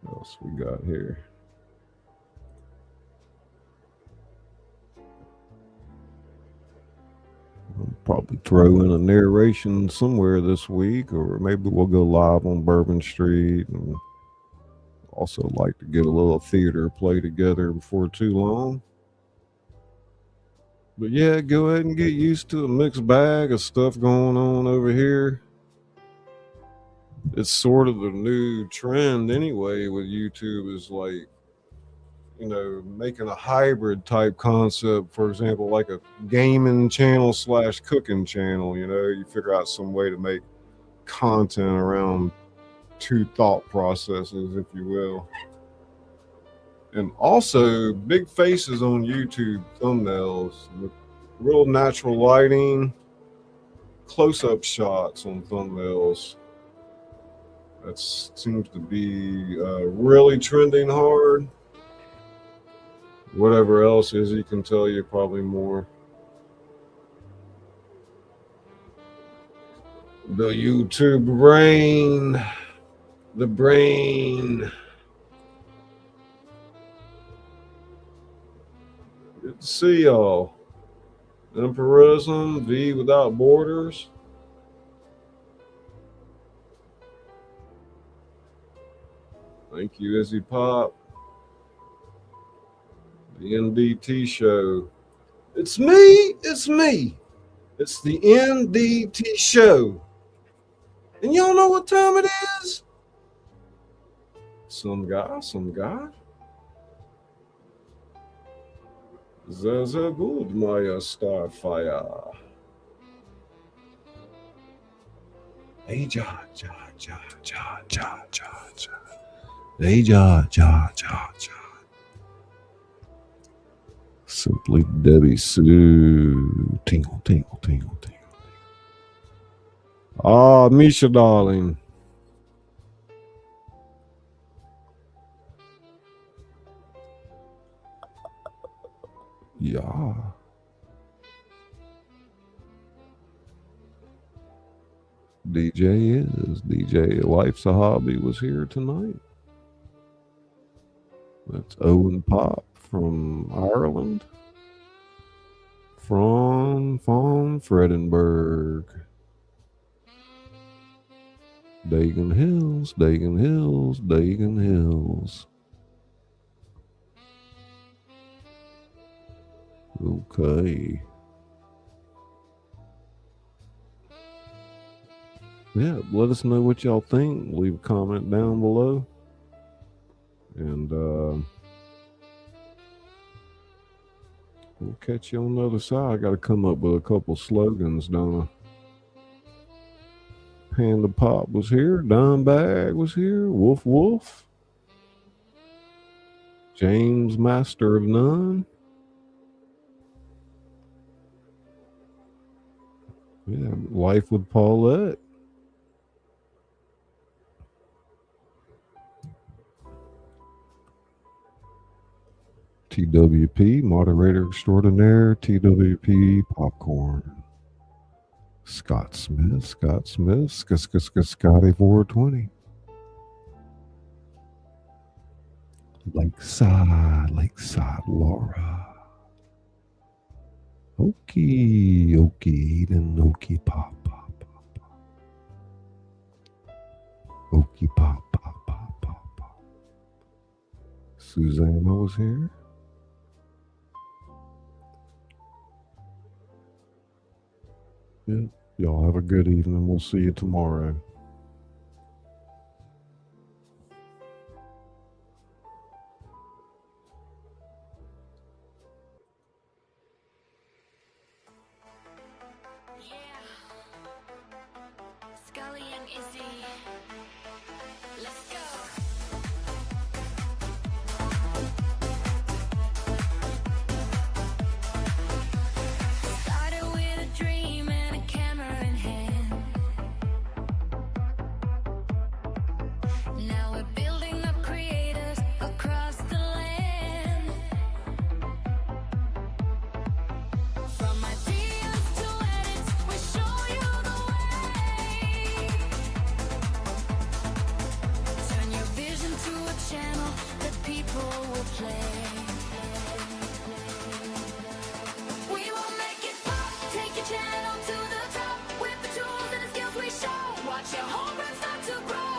What else we got here? I'll probably throw in a narration somewhere this week, or maybe we'll go live on Bourbon Street. And also like to get a little theater play together before too long. But yeah, go ahead and get used to a mixed bag of stuff going on over here. It's sort of the new trend anyway with YouTube, is like, you know, making a hybrid type concept. For example, like a gaming channel / cooking channel. You know, you figure out some way to make content around two thought processes, if you will. And also big faces on YouTube thumbnails with real natural lighting, close-up shots on thumbnails. That seems to be really trending hard. Whatever else is, he can tell you probably more. The YouTube brain. The brain. Good to see y'all. Emperism, V without borders. Thank you, Izzy Pop. The NDT show. It's me. It's me. It's the NDT show. And y'all know what time it is? Some guy. Sehr gut, Maya Starfire. Hey, ja. Hey, ja. Simply Debbie Sue. Tingle. Ah, Misha, darling. Yeah. DJ Life's a Hobby was here tonight. That's Owen Pop from Ireland. From Fredenberg. Dagan Hills. Okay. Yeah, let us know what y'all think. Leave a comment down below. And we'll catch you on the other side. I got to come up with a couple slogans, don't I? Panda Pop was here. Dime Bag was here. Woof. James, Master of None. Yeah, Life with Paulette. TWP, Moderator Extraordinaire. TWP, Popcorn. Scott Smith, Scotty 420. Lakeside, Laura. Okie, Eden, Okie Pop. Okie Pop. Susanna was here. Yeah. Y'all have a good evening. We'll see you tomorrow. easy. Let's go. Started with a dream and a camera in hand. Now we're building up creators across the land. From ideas to edits, we show you the way. Turn your vision to a channel that people will play. We will make it pop. Take your channel to the top with the tools and the skills we show. Watch your whole brand start to grow.